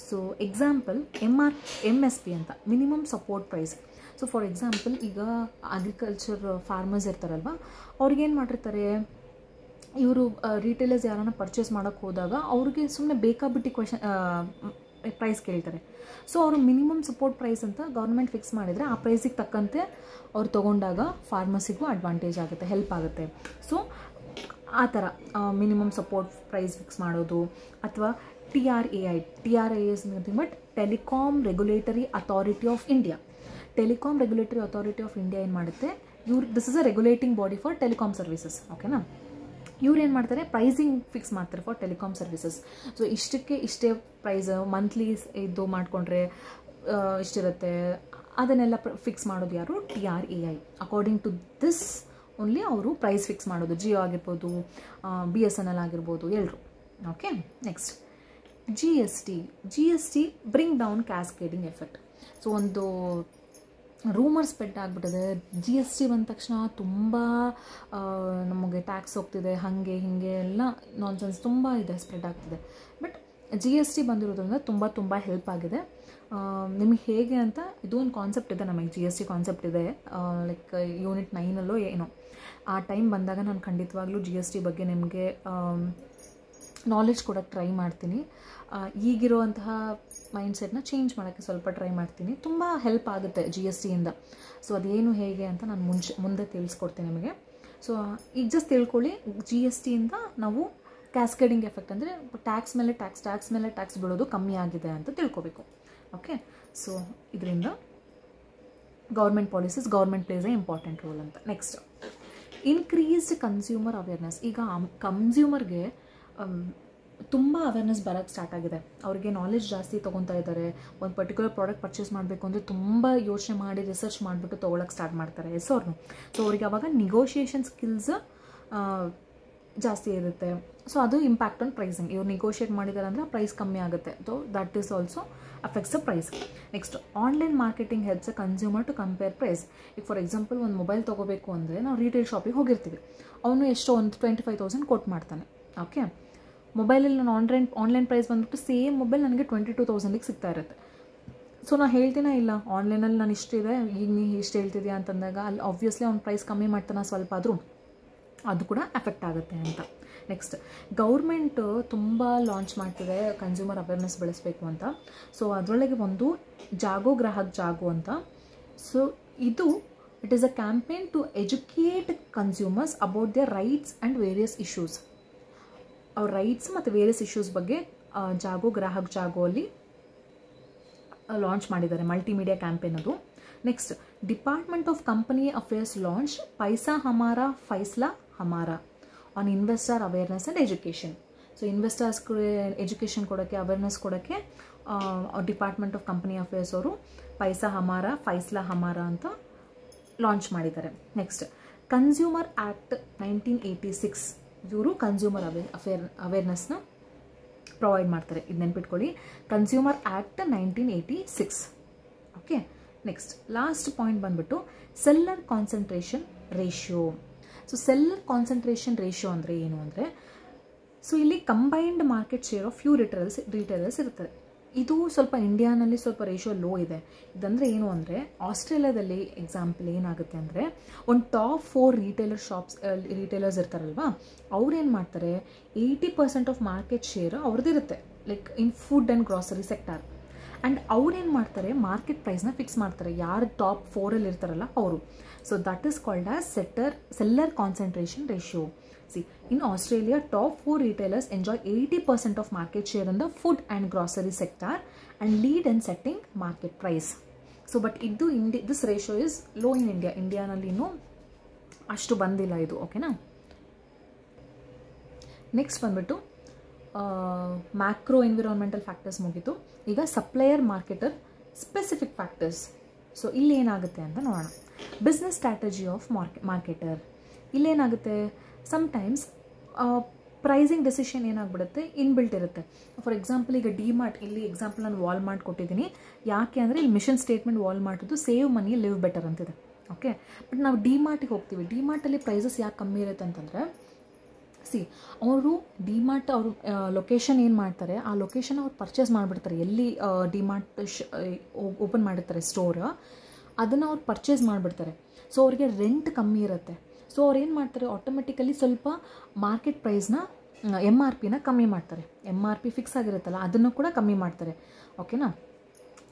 ಸೊ ಎಕ್ಸಾಂಪಲ್ MSP ಅಂತ, minimum support price. So for example ಈಗ ಅಗ್ರಿಕಲ್ಚರ್ ಫಾರ್ಮರ್ಸ್ ಇರ್ತಾರಲ್ವ, ಅವ್ರಿಗೇನು ಮಾಡಿರ್ತಾರೆ, ಇವರು ರಿಟೇಲರ್ಸ್ ಯಾರನ್ನ ಪರ್ಚೇಸ್ ಮಾಡೋಕ್ಕೆ ಹೋದಾಗ ಅವ್ರಿಗೆ ಸುಮ್ಮನೆ ಬೇಕಾಬಿಟ್ಟು ಪ್ರೈಸ್ ಕೇಳ್ತಾರೆ. ಸೊ ಅವರು ಮಿನಿಮಮ್ ಸಪೋರ್ಟ್ ಪ್ರೈಸ್ ಅಂತ ಗೌರ್ಮೆಂಟ್ ಫಿಕ್ಸ್ ಮಾಡಿದರೆ ಆ ಪ್ರೈಸಿಗೆ ತಕ್ಕಂತೆ ಅವ್ರು ತೊಗೊಂಡಾಗ ಫಾರ್ಮರ್ಸಿಗೂ ಅಡ್ವಾಂಟೇಜ್ ಆಗುತ್ತೆ, ಹೆಲ್ಪ್ ಆಗುತ್ತೆ. ಸೊ ಆ ಥರ ಮಿನಿಮಮ್ ಸಪೋರ್ಟ್ ಪ್ರೈಸ್ ಫಿಕ್ಸ್ ಮಾಡೋದು. ಅಥವಾ TRAI is nothing but telecom regulatory authority of India. Telecom regulatory authority of India ಏನು ಮಾಡುತ್ತೆ, this is a regulating body for telecom services. ಓಕೆನಾ, ಇವ್ರು ಏನು ಮಾಡ್ತಾರೆ, ಪ್ರೈಸಿಂಗ್ ಫಿಕ್ಸ್ ಮಾಡ್ತಾರೆ ಫಾರ್ ಟೆಲಿಕಾಮ್ ಸರ್ವಿಸಸ್. ಸೊ ಇಷ್ಟೇ ಪ್ರೈಸ್ ಮಂತ್ಲಿ ಇದು ಮಾಡಿಕೊಂಡ್ರೆ ಇಷ್ಟಿರುತ್ತೆ, ಅದನ್ನೆಲ್ಲ ಫಿಕ್ಸ್ ಮಾಡೋದು ಯಾರು, TRAI. According to this only ಅವರು ಪ್ರೈಸ್ ಫಿಕ್ಸ್ ಮಾಡೋದು. ಜಿಯೋ ಆಗಿರ್ಬೋದು, BSNL ಆಗಿರ್ಬೋದು, ಎಲ್ಲರೂ. Okay, next GST bring down cascading effect. So ಒಂದು ರೂಮರ್ ಸ್ಪ್ರೆಡ್ ಆಗಿಬಿಟ್ಟಿದೆ, GST ಬಂದ ತಕ್ಷಣ ತುಂಬ ನಮಗೆ ಟ್ಯಾಕ್ಸ್ ಹೋಗ್ತಿದೆ, ಹಾಗೆ ಹೀಗೆ ಎಲ್ಲ ನಾನ್ಸೆನ್ಸ್ ತುಂಬ ಇದೆ, ಸ್ಪ್ರೆಡ್ ಆಗ್ತಿದೆ. ಬಟ್ GST ಬಂದಿರೋದ್ರಿಂದ ತುಂಬ ಹೆಲ್ಪ್ ಆಗಿದೆ. ನಿಮಗೆ ಹೇಗೆ ಅಂತ ಇದು ಒಂದು ಕಾನ್ಸೆಪ್ಟ್ ಇದೆ, ನಮಗೆ GST ಕಾನ್ಸೆಪ್ಟ್ ಇದೆ, ಲೈಕ್ ಯೂನಿಟ್ 9 ಏನೋ ಆ ಟೈಮ್ ಬಂದಾಗ ನಾನು ಖಂಡಿತವಾಗ್ಲೂ GST ಬಗ್ಗೆ ನಿಮಗೆ ನಾಲೆಡ್ಜ್ ಕೊಡೋಕ್ಕೆ ಟ್ರೈ ಮಾಡ್ತೀನಿ. ಈಗಿರುವಂತಹ ಮೈಂಡ್ಸೆಟ್ನ ಚೇಂಜ್ ಮಾಡೋಕ್ಕೆ ಸ್ವಲ್ಪ ಟ್ರೈ ಮಾಡ್ತೀನಿ. ತುಂಬ ಹೆಲ್ಪ್ ಆಗುತ್ತೆ GSTಯಿಂದ. ಸೊ ಅದೇನು ಹೇಗೆ ಅಂತ ನಾನು ಮುಂದೆ ತಿಳಿಸ್ಕೊಡ್ತೀನಿ ನಿಮಗೆ. ಸೊ ಈಗ ಜಸ್ಟ್ ತಿಳ್ಕೊಳ್ಳಿ, GSTಯಿಂದ ನಾವು ಕ್ಯಾಸ್ಕೇಡಿಂಗ್ ಎಫೆಕ್ಟ್ ಅಂದರೆ ಟ್ಯಾಕ್ಸ್ ಮೇಲೆ ಟ್ಯಾಕ್ಸ್ ಬೀಳೋದು ಕಮ್ಮಿ ಆಗಿದೆ ಅಂತ ತಿಳ್ಕೊಬೇಕು. ಓಕೆ, ಸೊ ಇದರಿಂದ government policies, government plays a important role ಅಂತ. Next increased consumer awareness. ಈಗ ಕನ್ಸ್ಯೂಮರ್ಗೆ ತುಂಬ ಅವೇರ್ನೆಸ್ ಬರೋಕ್ಕೆ ಸ್ಟಾರ್ಟ್ ಆಗಿದೆ. ಅವರಿಗೆ ನಾಲೆಜ್ ಜಾಸ್ತಿ ತೊಗೊತಾ ಇದ್ದಾರೆ. ಒಂದು ಪರ್ಟಿಕ್ಯುಲರ್ ಪ್ರಾಡಕ್ಟ್ ಪರ್ಚೇಸ್ ಮಾಡಬೇಕು ಅಂದರೆ ತುಂಬ ಯೋಚನೆ ಮಾಡಿ ರಿಸರ್ಚ್ ಮಾಡಿಬಿಟ್ಟು ತೊಗೊಳಕ್ಕೆ ಸ್ಟಾರ್ಟ್ ಮಾಡ್ತಾರೆ. ಎಸ್ ಅವ್ರನ್ನು. ಸೊ ಅವ್ರಿಗೆ ಅವಾಗ ನಿಗೋಷಿಯೇಷನ್ ಸ್ಕಿಲ್ಸ್ ಜಾಸ್ತಿ ಇರುತ್ತೆ. ಸೊ ಅದು ಇಂಪ್ಯಾಕ್ಟ್ ಆನ್ ಪ್ರೈಸಿಂಗ್. ಇವ್ರು ನಿಗೋಷಿಯೇಟ್ ಮಾಡಿದ್ದಾರೆ ಅಂದರೆ ಪ್ರೈಸ್ ಕಮ್ಮಿ ಆಗುತ್ತೆ. So that is also affects the price. Next online marketing helps a consumer to compare price. ಈಗ ಫಾರ್ ಎಕ್ಸಾಂಪಲ್ ಒಂದು ಮೊಬೈಲ್ ತೊಗೋಬೇಕು ಅಂದರೆ ನಾವು ರಿಟೇಲ್ ಶಾಪಿಗೆ ಹೋಗಿರ್ತೀವಿ, ಅವನು ಎಷ್ಟೋ ಒಂದು 25,000 ಕೊಟ್ಟು ಮಾಡ್ತಾನೆ. ಓಕೆ, ಮೊಬೈಲಲ್ಲಿ ನಾನು ಆನ್ಲೈನ್ ಪ್ರೈಸ್ ಬಂದುಬಿಟ್ಟು ಸೇಮ್ ಮೊಬೈಲ್ ನನಗೆ 22,000ಗೆ ಸಿಗ್ತಾ ಇರುತ್ತೆ. ಸೊ ನಾನು ಹೇಳ್ತೀನ ಇಲ್ಲ, ಆನ್ಲೈನಲ್ಲಿ ನಾನು ಇಷ್ಟಿದೆ, ಈಗ ನೀ ಇಷ್ಟು ಹೇಳ್ತಿದ್ಯಾ ಅಂತಂದಾಗ ಅಲ್ಲಿ ಆಬ್ವಿಯಸ್ಲಿ ಅವ್ನು ಪ್ರೈಸ್ ಕಮ್ಮಿ ಮಾಡ್ತಾನೆ ಸ್ವಲ್ಪ ಆದರೂ, ಅದು ಕೂಡ ಎಫೆಕ್ಟ್ ಆಗುತ್ತೆ ಅಂತ. ನೆಕ್ಸ್ಟ್ ಗೌರ್ಮೆಂಟ್ ತುಂಬ ಲಾಂಚ್ ಮಾಡ್ತಿದೆ ಕನ್ಸ್ಯೂಮರ್ ಅವೇರ್ನೆಸ್ ಬೆಳೆಸಬೇಕು ಅಂತ. ಸೊ ಅದರೊಳಗೆ ಒಂದು ಜಾಗೋ ಗ್ರಾಹಕ್ ಜಾಗೋ ಅಂತ. ಸೊ ಇದು it is a campaign to educate consumers about their rights and various issues. ಅವ್ರ ರೈಟ್ಸ್ ಮತ್ತು ವೇರಿಯಸ್ ಇಶ್ಯೂಸ್ ಬಗ್ಗೆ ಜಾಗೋ ಗ್ರಾಹಕ್ ಜಾಗೋ ಅಲ್ಲಿ ಲಾಂಚ್ ಮಾಡಿದ್ದಾರೆ, ಮಲ್ಟಿಮೀಡಿಯಾ ಕ್ಯಾಂಪೇನ್ ಅದು. Next department of company affairs launch Paisa Hamara Faisla Hamara on investor awareness and education. So ಇನ್ವೆಸ್ಟರ್ಸ್ಗೆ education ಕೊಡೋಕ್ಕೆ, awareness ಕೊಡೋಕ್ಕೆ department of company affairs ಅವರು ಪೈಸಾ ಹಮಾರಾ ಫೈಸ್ಲಾ ಹಮಾರಾ ಅಂತ ಲಾಂಚ್ ಮಾಡಿದ್ದಾರೆ. ನೆಕ್ಸ್ಟ್ ಕನ್ಸ್ಯೂಮರ್ ಆ್ಯಕ್ಟ್ 1986 ಇವರು ಕನ್ಸ್ಯೂಮರ್ ಅವೇರ್ನೆಸ್ನ ಪ್ರೊವೈಡ್ ಮಾಡ್ತಾರೆ. ಇದು ನೆನ್ಪಿಟ್ಕೊಳ್ಳಿ, consumer act 1986. Okay, next last point ಬಂದ್ಬಿಟ್ಟು seller concentration ratio. So seller concentration ratio ಅಂದರೆ ಏನು ಅಂದರೆ, ಸೊ ಇಲ್ಲಿ combined market share of few retailers ಇರ್ತದೆ. ಇದು ಸ್ವಲ್ಪ ಇಂಡಿಯಾನಲ್ಲಿ ಸ್ವಲ್ಪ ರೇಷಿಯೋ ಲೋ ಇದೆ. ಇದಂದರೆ ಏನು ಅಂದರೆ, ಆಸ್ಟ್ರೇಲಿಯಾದಲ್ಲಿ ಎಕ್ಸಾಂಪಲ್ ಏನಾಗುತ್ತೆ ಅಂದರೆ, ಒಂದು ಟಾಪ್ 4 ರಿಟೇಲರ್ಸ್ ಇರ್ತಾರಲ್ವ, ಅವ್ರೇನು ಮಾಡ್ತಾರೆ, 80% ಆಫ್ ಮಾರ್ಕೆಟ್ ಶೇರ್ ಅವ್ರದ್ದಿರುತ್ತೆ, like in food and grocery sector. And ಅವ್ರೇನು ಮಾಡ್ತಾರೆ, ಮಾರ್ಕೆಟ್ ಪ್ರೈಸ್ನ ಫಿಕ್ಸ್ ಮಾಡ್ತಾರೆ, ಯಾರು ಟಾಪ್ 4 ಇರ್ತಾರಲ್ಲ ಅವರು. So that is called as seller concentration ratio. See, in Australia, top 4 retailers enjoy 80% of market share in the food and grocery sector and lead in setting market price. So but ಇದು this ratio is low in ಇಂಡಿಯಾನಲ್ಲಿ ಇನ್ನೂ ಅಷ್ಟು ಬಂದಿಲ್ಲ ಇದು. ಓಕೆನಾ. Next ಬಂದ್ಬಿಟ್ಟು macro environmental factors ಮುಗೀತು. ಈಗ supplier marketer specific factors. So ಇಲ್ಲಿ ಏನಾಗುತ್ತೆ ಅಂತ ನೋಡೋಣ. Business strategy of marketer. ಇಲ್ಲೇನಾಗುತ್ತೆ, ಸಮ್ಟೈಮ್ಸ್ ಪ್ರೈಸಿಂಗ್ ಡೆಸಿಷನ್ ಏನಾಗ್ಬಿಡುತ್ತೆ, ಇನ್ಬಿಲ್ಟ್ ಇರುತ್ತೆ. ಫಾರ್ ಎಕ್ಸಾಂಪಲ್ ಈಗ ಡಿಮಾರ್ಟ್, ಇಲ್ಲಿ ಎಕ್ಸಾಂಪಲ್ ನಾನು ವಾಲ್ಮಾರ್ಟ್ ಕೊಟ್ಟಿದ್ದೀನಿ. ಯಾಕೆ ಅಂದರೆ ಇಲ್ಲಿ ಮಿಷನ್ ಸ್ಟೇಟ್ಮೆಂಟ್ ವಾಲ್ಮಾರ್ಟ್ದು ಸೇವ್ ಮನಿ ಲಿವ್ ಬೆಟರ್ ಅಂತಿದೆ. ಓಕೆ, ಬಟ್ ನಾವು ಡಿಮಾರ್ಟಿಗೆ ಹೋಗ್ತೀವಿ. ಡಿಮಾರ್ಟಲ್ಲಿ ಪ್ರೈಸಸ್ ಯಾಕೆ ಕಮ್ಮಿ ಇರುತ್ತೆ ಅಂತಂದರೆ, ಅವರು ಡಿಮಾರ್ಟ್ ಅವರು ಲೊಕೇಶನ್ ಏನು ಮಾಡ್ತಾರೆ, ಆ ಲೊಕೇಶನ್ ಅವ್ರು ಪರ್ಚೇಸ್ ಮಾಡಿಬಿಡ್ತಾರೆ. ಎಲ್ಲಿ ಡಿಮಾರ್ಟ್ ಓಪನ್ ಮಾಡಿರ್ತಾರೆ ಸ್ಟೋರ್, ಅದನ್ನು ಅವ್ರು ಪರ್ಚೇಸ್ ಮಾಡಿಬಿಡ್ತಾರೆ. ಸೊ ಅವ್ರಿಗೆ ರೆಂಟ್ ಕಮ್ಮಿ ಇರುತ್ತೆ. ಸೊ ಅವ್ರು ಏನು ಮಾಡ್ತಾರೆ, ಆಟೋಮೆಟಿಕಲಿ ಸ್ವಲ್ಪ ಮಾರ್ಕೆಟ್ ಪ್ರೈಸ್ನ MRPನ ಕಮ್ಮಿ ಮಾಡ್ತಾರೆ. MRP ಫಿಕ್ಸ್ ಆಗಿರುತ್ತಲ್ಲ ಅದನ್ನು ಕೂಡ ಕಮ್ಮಿ ಮಾಡ್ತಾರೆ. ಓಕೆನಾ.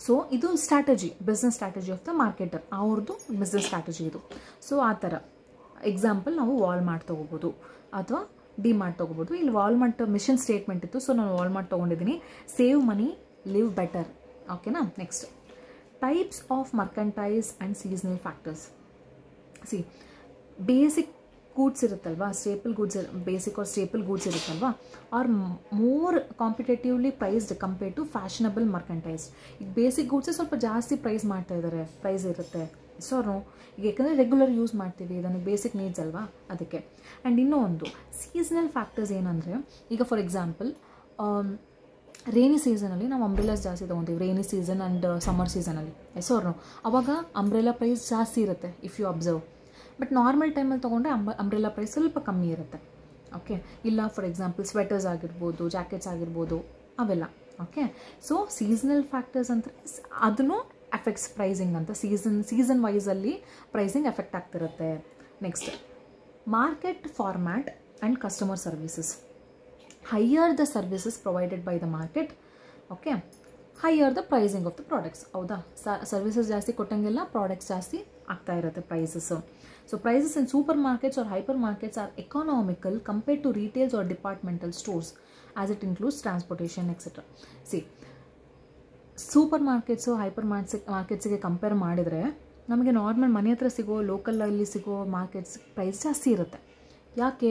ಸೊ ಇದು strategy, business strategy of the marketer, ಅವ್ರದ್ದು ಬಿಸ್ನೆಸ್ ಸ್ಟ್ರಾಟಜಿ ಇದು. ಸೊ ಆ ಥರ ಎಕ್ಸಾಂಪಲ್ ನಾವು ವಾಲ್ಮಾರ್ಟ್ ತೊಗೋಬೋದು ಅಥವಾ ಡಿಮಾರ್ಟ್ ತೊಗೋಬೋದು. ಇಲ್ಲಿ ವಾಲ್ಮಾರ್ಟ್ ಮಿಷನ್ ಸ್ಟೇಟ್ಮೆಂಟ್ ಇತ್ತು, ಸೊ ನಾನು ವಾಲ್ಮಾರ್ಟ್ ತೊಗೊಂಡಿದ್ದೀನಿ. Save money live better. ಓಕೆನಾ. Next types of merchandise and seasonal factors. Basic goods ಇರುತ್ತಲ್ವಾ, staple goods, basic or staple goods ಇರುತ್ತಲ್ವಾ, are more competitively priced compared to fashionable merchandise. ಈಗ basic ಗೂಡ್ಸೇ ಸ್ವಲ್ಪ ಜಾಸ್ತಿ ಮಾಡ್ತಾ ಇದ್ದಾರೆ, ಪ್ರೈಸ್ ಇರುತ್ತೆ. ಸೊ ಈಗ ಯಾಕಂದರೆ ರೆಗ್ಯುಲರ್ ಯೂಸ್ ಮಾಡ್ತೀವಿ, ನನಗೆ ಬೇಸಿಕ್ ನೀಡ್ಸ್ ಅಲ್ವಾ, ಅದಕ್ಕೆ. ಆ್ಯಂಡ್ ಇನ್ನೂ ಒಂದು ಸೀಸನಲ್ ಫ್ಯಾಕ್ಟರ್ಸ್ ಏನಂದರೆ, ಈಗ ಫಾರ್ ಎಕ್ಸಾಂಪಲ್ ರೇನಿ ಸೀಸನಲ್ಲಿ ನಾವು ಅಂಬ್ರೆಲಾಸ್ ಜಾಸ್ತಿ ತೊಗೊತೀವಿ, ರೇನಿ ಸೀಸನ್ ಆ್ಯಂಡ್ ಸಮ್ಮರ್ ಸೀಸನಲ್ಲಿ. ಅವಾಗ ಅಂಬ್ರೆಲಾ ಪ್ರೈಸ್ ಜಾಸ್ತಿ ಇರುತ್ತೆ if you observe. But normal ಟೈಮಲ್ಲಿ ತೊಗೊಂಡ್ರೆ ಅಂಬ್ರೆಲಾ ಪ್ರೈಸ್ ಸ್ವಲ್ಪ ಕಮ್ಮಿ ಇರುತ್ತೆ. ಓಕೆ, ಇಲ್ಲ ಫಾರ್ ಎಕ್ಸಾಂಪಲ್ ಸ್ವೆಟರ್ಸ್ ಆಗಿರ್ಬೋದು, ಜಾಕೆಟ್ಸ್ ಆಗಿರ್ಬೋದು, ಅವೆಲ್ಲ. ಓಕೆ, ಸೊ ಸೀಸನಲ್ ಫ್ಯಾಕ್ಟರ್ಸ್ ಅಂದರೆ ಅದನ್ನು ಎಫೆಕ್ಟ್ಸ್ ಪ್ರೈಸಿಂಗ್ ಅಂತ. ಸೀಸನ್ ವೈಸಲ್ಲಿ ಪ್ರೈಸಿಂಗ್ ಎಫೆಕ್ಟ್ ಆಗ್ತಿರುತ್ತೆ. Next market format and customer services. Higher the services provided by the market, okay, higher the pricing of the products. ಹೌದಾ, services ಜಾಸ್ತಿ ಕೊಟ್ಟಂಗೆಲ್ಲ ಪ್ರಾಡಕ್ಟ್ಸ್ ಜಾಸ್ತಿ ಆಗ್ತಾ ಇರುತ್ತೆ prices. So prices in super markets or hyper markets are economical compared to retails or departmental stores as it includes transportation etcetera. Super markets hyper ಮಾರ್ಕೆಟ್ಸಿಗೆ compare ಮಾಡಿದರೆ ನಮಗೆ normal ಮನೆ ಹತ್ರ ಸಿಗೋ ಲೋಕಲಲ್ಲಿ ಸಿಗೋ ಮಾರ್ಕೆಟ್ಸ್ ಪ್ರೈಸ್ ಜಾಸ್ತಿ ಇರುತ್ತೆ. ಯಾಕೆ,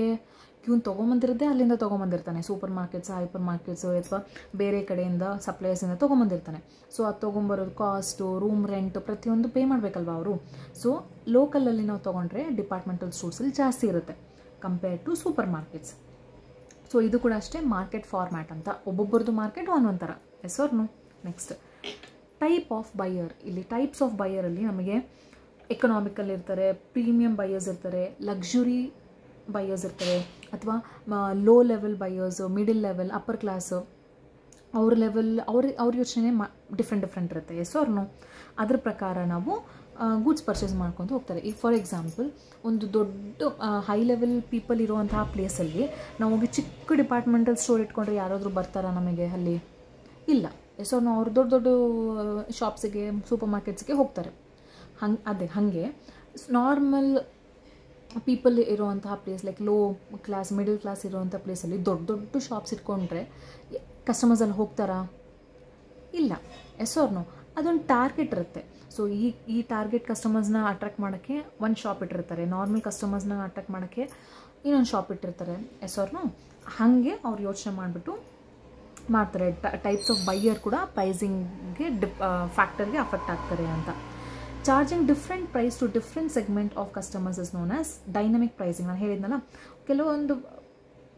ಇವನು ತೊಗೊಂಬಂದಿರದೆ ಅಲ್ಲಿಂದ ತೊಗೊಂಬಂದಿರ್ತಾನೆ. ಸೂಪರ್ ಮಾರ್ಕೆಟ್ಸ್, ಹೈಪರ್ ಮಾರ್ಕೆಟ್ಸು ಅಥವಾ ಬೇರೆ ಕಡೆಯಿಂದ ಸಪ್ಲೈಯರ್ಸಿಂದ ತೊಗೊಂಬಂದಿರ್ತಾನೆ. ಸೊ ಅದು ತೊಗೊಂಬರೋದು ಕಾಸ್ಟು, ರೂಮ್ ರೆಂಟ್ ಪ್ರತಿಯೊಂದು ಪೇ ಮಾಡಬೇಕಲ್ವ ಅವರು. ಸೊ ಲೋಕಲಲ್ಲಿ ನಾವು ತೊಗೊಂಡ್ರೆ ಡಿಪಾರ್ಟ್ಮೆಂಟಲ್ ಸ್ಟೋರ್ಸಲ್ಲಿ ಜಾಸ್ತಿ ಇರುತ್ತೆ compare to super markets. So ಇದು ಕೂಡ ಅಷ್ಟೇ ಮಾರ್ಕೆಟ್ ಫಾರ್ಮ್ಯಾಟ್ ಅಂತ. ಒಬ್ಬೊಬ್ಬರದ್ದು ಮಾರ್ಕೆಟ್ ಒಂದೊಂಥರ. Yes or no. Next type of buyer. ಇಲ್ಲಿ ಟೈಪ್ಸ್ ಆಫ್ ಬೈಯರಲ್ಲಿ ನಮಗೆ ಎಕನಾಮಿಕಲ್ ಇರ್ತಾರೆ, ಪ್ರೀಮಿಯಂ ಬೈಯರ್ಸ್ ಇರ್ತಾರೆ, ಲಕ್ಸುರಿ ಬೈಯರ್ಸ್ ಇರ್ತಾರೆ, ಅಥವಾ low level buyers, middle level, upper class, ಅವ್ರ ಲೆವೆಲ್ ಅವ್ರ ಯೋಚನೆ ಡಿಫ್ರೆಂಟ್ ಇರುತ್ತೆ. Yes or no. ಅದ್ರ ಪ್ರಕಾರ ನಾವು ಗೂಡ್ಸ್ ಪರ್ಚೇಸ್ ಮಾಡ್ಕೊಂಡು ಹೋಗ್ತಾರೆ. ಈಗ ಫಾರ್ ಎಕ್ಸಾಂಪಲ್ ಒಂದು ದೊಡ್ಡ ಹೈ ಲೆವೆಲ್ ಪೀಪಲ್ ಇರುವಂತಹ ಪ್ಲೇಸಲ್ಲಿ ನಾವು ಹೋಗಿ ಚಿಕ್ಕ ಡಿಪಾರ್ಟ್ಮೆಂಟಲ್ ಸ್ಟೋರ್ ಇಟ್ಕೊಂಡ್ರೆ ಯಾರಾದರೂ ಬರ್ತಾರಾ ನಮಗೆ ಅಲ್ಲಿ? ಇಲ್ಲ. ಸೊ ನಾವು ಅವ್ರು ದೊಡ್ಡ ದೊಡ್ಡ ಶಾಪ್ಸಿಗೆ, ಸೂಪರ್ ಮಾರ್ಕೆಟ್ಸ್ಗೆ ಹೋಗ್ತಾರೆ. ಹಾಗೆ ನಾರ್ಮಲ್ ಪೀಪಲ್ ಇರುವಂತಹ place, like low class, middle class ಇರುವಂಥ ಪ್ಲೇಸಲ್ಲಿ ದೊಡ್ಡ ದೊಡ್ಡ ಶಾಪ್ಸ್ ಇಟ್ಕೊಂಡ್ರೆ ಕಸ್ಟಮರ್ಸ್ ಅಲ್ಲಿ ಹೋಗ್ತಾರಾ? ಇಲ್ಲ. Yes or no. ಅದೊಂದು ಟಾರ್ಗೆಟ್ ಇರುತ್ತೆ. ಸೊ ಈ ಟಾರ್ಗೆಟ್ ಕಸ್ಟಮರ್ಸ್ನ ಅಟ್ರಾಕ್ಟ್ ಮಾಡೋಕ್ಕೆ ಒಂದು ಶಾಪ್ ಇಟ್ಟಿರ್ತಾರೆ, ನಾರ್ಮಲ್ ಕಸ್ಟಮರ್ಸ್ನ ಅಟ್ರಾಕ್ಟ್ ಮಾಡೋಕ್ಕೆ ಇನ್ನೊಂದು ಶಾಪ್ ಇಟ್ಟಿರ್ತಾರೆ. Yes or no. ಹಾಗೆ ಅವ್ರು ಯೋಚನೆ ಮಾಡಿಬಿಟ್ಟು ಮಾಡ್ತಾರೆ. ಟೈಪ್ಸ್ ಆಫ್ ಬೈಯರ್ ಕೂಡ ಪ್ರೈಸಿಂಗ್ಗೆ ಫ್ಯಾಕ್ಟರ್ಗೆ ಅಫೆಕ್ಟ್ ಆಗ್ತಾರೆ ಅಂತ. Charging different price to different segment of customers is known as dynamic pricing. ನಾನು ಹೇಳಿದ್ನಲ್ಲ, ಕೆಲವೊಂದು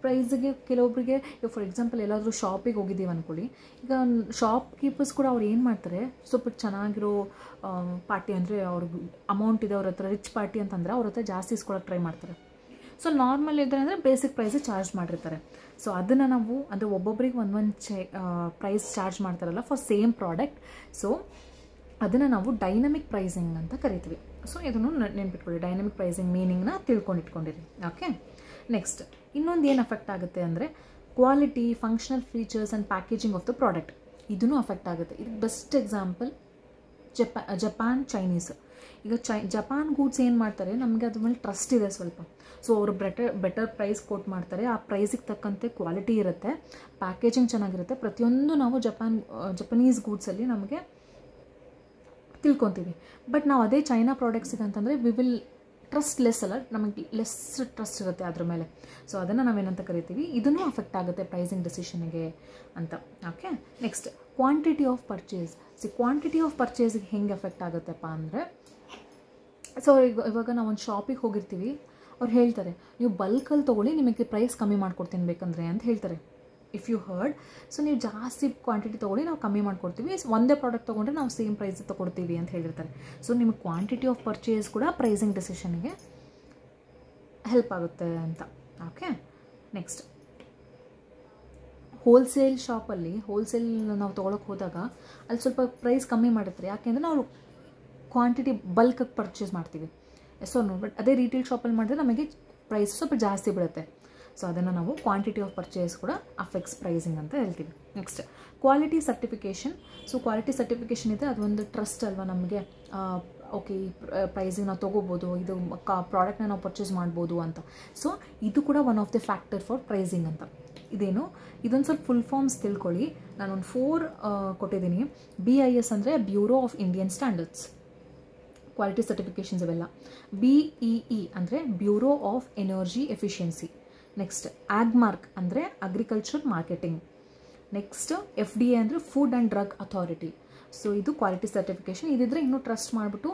ಪ್ರೈಸಿಗೆ ಕೆಲವೊಬ್ಬರಿಗೆ, ಈಗ ಫಾರ್ ಎಕ್ಸಾಂಪಲ್ ಎಲ್ಲಾದರೂ ಶಾಪಿಗೆ ಹೋಗಿದ್ದೀವಿ ಅಂದ್ಕೊಳ್ಳಿ. ಈಗ ಶಾಪ್ ಕೀಪರ್ಸ್ ಕೂಡ ಅವ್ರು ಏನು ಮಾಡ್ತಾರೆ, ಸ್ವಲ್ಪ ಚೆನ್ನಾಗಿರೋ ಪಾರ್ಟಿ ಅಂದರೆ ಅವ್ರಿಗೆ ಅಮೌಂಟ್ ಇದೆ ಅವ್ರ ಹತ್ರ, ರಿಚ್ ಪಾರ್ಟಿ ಅಂತಂದರೆ ಅವ್ರ ಹತ್ರ ಜಾಸ್ತಿ ಇಸ್ಕೊಳ್ಳೋಕೆ ಟ್ರೈ ಮಾಡ್ತಾರೆ. ಸೊ ನಾರ್ಮಲ್ ಇದ್ರೆ ಅಂದರೆ ಬೇಸಿಕ್ ಪ್ರೈಸ್ ಚಾರ್ಜ್ ಮಾಡಿರ್ತಾರೆ. ಸೊ ಅದನ್ನು ನಾವು ಅಂದರೆ ಒಬ್ಬೊಬ್ಬರಿಗೆ ಒಂದೊಂದು ಪ್ರೈಸ್ ಚಾರ್ಜ್ ಮಾಡ್ತಾರಲ್ಲ ಫಾರ್ ಸೇಮ್ ಪ್ರಾಡಕ್ಟ್. ಸೊ ಅದನ್ನು ನಾವು ಡೈನಮಿಕ್ ಪ್ರೈಸಿಂಗ್ ಅಂತ ಕರಿತೀವಿ. ಸೊ ಇದನ್ನು ನೆನ್ಪಿಟ್ಕೊಳ್ಳಿ, ಡೈನಮಿಕ್ ಪ್ರೈಸಿಂಗ್ ಮೀನಿಂಗ್ನ ತಿಳ್ಕೊಂಡಿರಿ. ಓಕೆ. ನೆಕ್ಸ್ಟ್ ಇನ್ನೊಂದು ಏನು ಅಫೆಕ್ಟ್ ಆಗುತ್ತೆ ಅಂದರೆ quality, functional features and packaging of the product. ಇದೂ ಅಫೆಕ್ಟ್ ಆಗುತ್ತೆ. ಇದು ಬೆಸ್ಟ್ ಎಕ್ಸಾಂಪಲ್ ಜಪಾನ್, ಚೈನೀಸ್. ಈಗ ಜಪಾನ್ ಗೂಡ್ಸ್ ಏನು ಮಾಡ್ತಾರೆ, ನಮಗೆ ಅದ್ರ ಮೇಲೆ ಟ್ರಸ್ಟ್ ಇದೆ ಸ್ವಲ್ಪ. ಸೊ ಅವರು ಬೆಟರ್ ಪ್ರೈಸ್ ಕೋಟ್ ಮಾಡ್ತಾರೆ. ಆ ಪ್ರೈಸಿಗೆ ತಕ್ಕಂತೆ ಕ್ವಾಲಿಟಿ ಇರುತ್ತೆ, ಪ್ಯಾಕೇಜಿಂಗ್ ಚೆನ್ನಾಗಿರುತ್ತೆ. ಪ್ರತಿಯೊಂದು ನಾವು ಜಪಾನೀಸ್ ಗೂಡ್ಸಲ್ಲಿ ನಮಗೆ ತಿಳ್ಕೊತೀವಿ. ಬಟ್ ನಾವು ಅದೇ ಚೈನಾ ಪ್ರಾಡಕ್ಟ್ಸಿಗೆ ಅಂತಂದರೆ ವಿ ವಿಲ್ ಟ್ರಸ್ಟ್ ಲೆಸ್ ಅಲ್ಲ, ನಮಗೆ ಲೆಸ್ ಟ್ರಸ್ಟ್ ಇರುತ್ತೆ ಅದ್ರ ಮೇಲೆ. ಸೊ ಅದನ್ನು ನಾವೇನಂತ ಕರಿತೀವಿ, ಇದನ್ನು ಅಫೆಕ್ಟ್ ಆಗುತ್ತೆ ಪ್ರೈಸಿಂಗ್ ಡಿಸಿಷನ್ಗೆ ಅಂತ. Okay, next quantity of purchase. Quantity of ಪರ್ಚೇಸಿಗೆ ಹೆಂಗೆ ಎಫೆಕ್ಟ್ ಆಗುತ್ತೆಪ್ಪ ಅಂದರೆ, ಸೊ ಇವಾಗ ನಾವು ಒಂದು ಶಾಪಿಗೆ ಹೋಗಿರ್ತೀವಿ, ಅವ್ರು ಹೇಳ್ತಾರೆ ನೀವು ಬಲ್ಕಲ್ಲಿ ತೊಗೊಳ್ಳಿ, ನಿಮಗೆ ಪ್ರೈಸ್ ಕಮ್ಮಿ ಮಾಡ್ಕೊಡ್ತೀನಿ ಬೇಕಂದರೆ ಅಂತ ಹೇಳ್ತಾರೆ. ಇಫ್ ಯು ಹರ್ಡ್, ಸೊ ನೀವು ಜಾಸ್ತಿ ಕ್ವಾಂಟಿಟಿ ತೊಗೊಳ್ಳಿ, ನಾವು ಕಮ್ಮಿ ಮಾಡ್ಕೊಡ್ತೀವಿ, ಒಂದೇ ಪ್ರಾಡಕ್ಟ್ ತೊಗೊಂಡ್ರೆ ನಾವು ಸೇಮ್ ಪ್ರೈಸ್ ತೊಗೊಡ್ತೀವಿ ಅಂತ ಹೇಳಿರ್ತಾರೆ. ಸೊ ನಿಮಗೆ ಕ್ವಾಂಟಿಟಿ ಆಫ್ ಪರ್ಚೇಸ್ ಕೂಡ ಪ್ರೈಸಿಂಗ್ ಡಿಸಿಷನ್ಗೆ ಹೆಲ್ಪ್ ಆಗುತ್ತೆ ಅಂತ. ಓಕೆ, ನೆಕ್ಸ್ಟ್ ಹೋಲ್ಸೇಲ್ ಶಾಪಲ್ಲಿ ಹೋಲ್ಸೇಲ್ ನಾವು ತೊಗೊಳಕ್ಕೆ ಹೋದಾಗ ಅಲ್ಲಿ ಸ್ವಲ್ಪ ಪ್ರೈಸ್ ಕಮ್ಮಿ ಮಾಡಿರ್ತಾರೆ. ಯಾಕೆಂದರೆ ನಾವು ಕ್ವಾಂಟಿಟಿ ಬಲ್ಕಾಗಿ ಪರ್ಚೇಸ್ ಮಾಡ್ತೀವಿ. ಸೊ ಬಟ್ ಅದೇ ರೀಟೇಲ್ ಶಾಪಲ್ಲಿ ಮಾಡಿದ್ರೆ ನಮಗೆ ಪ್ರೈಸ್ ಸ್ವಲ್ಪ ಜಾಸ್ತಿ ಬೀಳುತ್ತೆ. ಸೊ ಅದನ್ನು ನಾವು ಕ್ವಾಂಟಿಟಿ ಆಫ್ ಪರ್ಚೇಸ್ ಕೂಡ ಅಫೆಕ್ಟ್ಸ್ ಪ್ರೈಸಿಂಗ್ ಅಂತ ಹೇಳ್ತೀವಿ. Next quality certification. So quality certification ಇದೆ, ಅದೊಂದು ಟ್ರಸ್ಟ್ ಅಲ್ವಾ ನಮಗೆ. ಓಕೆ, ಈ ಪ್ರೈಸಿಗೆ ನಾವು ತೊಗೋಬೋದು, ಇದು ಪ್ರಾಡಕ್ಟ್ನ ನಾವು ಪರ್ಚೇಸ್ ಮಾಡ್ಬೋದು ಅಂತ. ಸೊ ಇದು ಕೂಡ one of the factor for pricing ಅಂತ. ಇದೇನು, ಇದೊಂದು ಸ್ವಲ್ಪ ಫುಲ್ ಫಾರ್ಮ್ಸ್ ತಿಳ್ಕೊಳ್ಳಿ. ನಾನೊಂದು 4 ಕೊಟ್ಟಿದ್ದೀನಿ. BIS ಅಂದರೆ bureau of Indian standards, quality certifications ಇವೆಲ್ಲ. BEE ಅಂದರೆ bureau of energy efficiency. Next Agmark ಅಂದರೆ ಅಗ್ರಿಕಲ್ಚರ್ ಮಾರ್ಕೆಟಿಂಗ್. ನೆಕ್ಸ್ಟ್ FDA ಅಂದರೆ food and drug authority. So ಇದು ಕ್ವಾಲಿಟಿ ಸರ್ಟಿಫಿಕೇಷನ್. ಇದಿದ್ರೆ ಇನ್ನೂ ಟ್ರಸ್ಟ್ ಮಾಡಿಬಿಟ್ಟು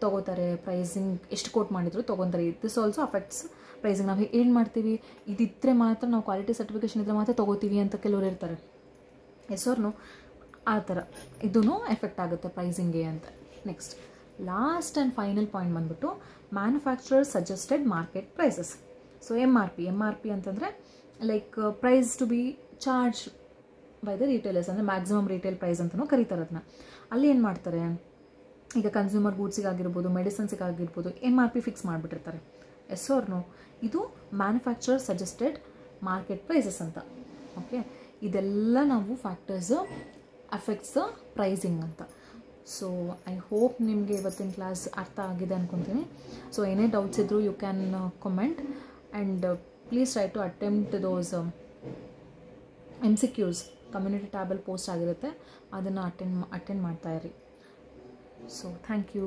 ತೊಗೋತಾರೆ, ಪ್ರೈಸಿಂಗ್ ಎಷ್ಟು ಕೋಟ್ ಮಾಡಿದ್ರು ತೊಗೊತಾರೆ. This also affects pricing. ನಾವು ಏನು ಮಾಡ್ತೀವಿ, ಇದಿದ್ದರೆ ಮಾತ್ರ ನಾವು ಕ್ವಾಲಿಟಿ ಸರ್ಟಿಫಿಕೇಷನ್ ಇದ್ದರೆ ಮಾತ್ರ ತೊಗೋತೀವಿ ಅಂತ ಕೆಲವರು ಇರ್ತಾರೆ. ಹೆಸರು ಆ ಥರ ಇದೂ ಎಫೆಕ್ಟ್ ಆಗುತ್ತೆ ಪ್ರೈಸಿಂಗ್ಗೆ ಅಂತ. Next last and final point ಬಂದ್ಬಿಟ್ಟು manufacturer suggested market prices. So MRP ಅಂತಂದರೆ like price to be charge by the retailers, ಅಂದರೆ ಮ್ಯಾಕ್ಸಿಮಮ್ ರಿಟೇಲ್ ಪ್ರೈಸ್ ಅಂತಲೂ ಕರೀತಾರೆ ಅದನ್ನ. ಅಲ್ಲಿ ಏನು ಮಾಡ್ತಾರೆ, ಈಗ ಕನ್ಸ್ಯೂಮರ್ ಗೂಡ್ಸಿಗಾಗಿರ್ಬೋದು, ಮೆಡಿಸಿನ್ಸಿಗಾಗಿರ್ಬೋದು MRP ಫಿಕ್ಸ್ ಮಾಡಿಬಿಟ್ಟಿರ್ತಾರೆ. ಎಸ್ಸೋರ್ನು ಇದು ಮ್ಯಾನುಫ್ಯಾಕ್ಚರರ್ ಸಜೆಸ್ಟೆಡ್ ಮಾರ್ಕೆಟ್ ಪ್ರೈಸಸ್ ಅಂತ. ಓಕೆ, ಇದೆಲ್ಲ ನಾವು ಫ್ಯಾಕ್ಟರ್ಸು ಅಫೆಕ್ಟ್ಸ್ ಪ್ರೈಸಿಂಗ್ ಅಂತ. ಸೊ ಐ ಹೋಪ್ ನಿಮಗೆ ಇವತ್ತಿನ ಕ್ಲಾಸ್ ಅರ್ಥ ಆಗಿದೆ ಅಂದ್ಕೊತೀನಿ. ಸೊ ಏನೇ ಡೌಟ್ಸ್ ಇದ್ದರೂ you can comment and please try to attempt those MCQs. Community ಟ್ಯಾಬಲ್ಲಿ ಪೋಸ್ಟ್ ಆಗಿರುತ್ತೆ, ಅದನ್ನು ಅಟೆಂಡ್ ಮಾಡ್ತಾಯಿರಿ. So thank you.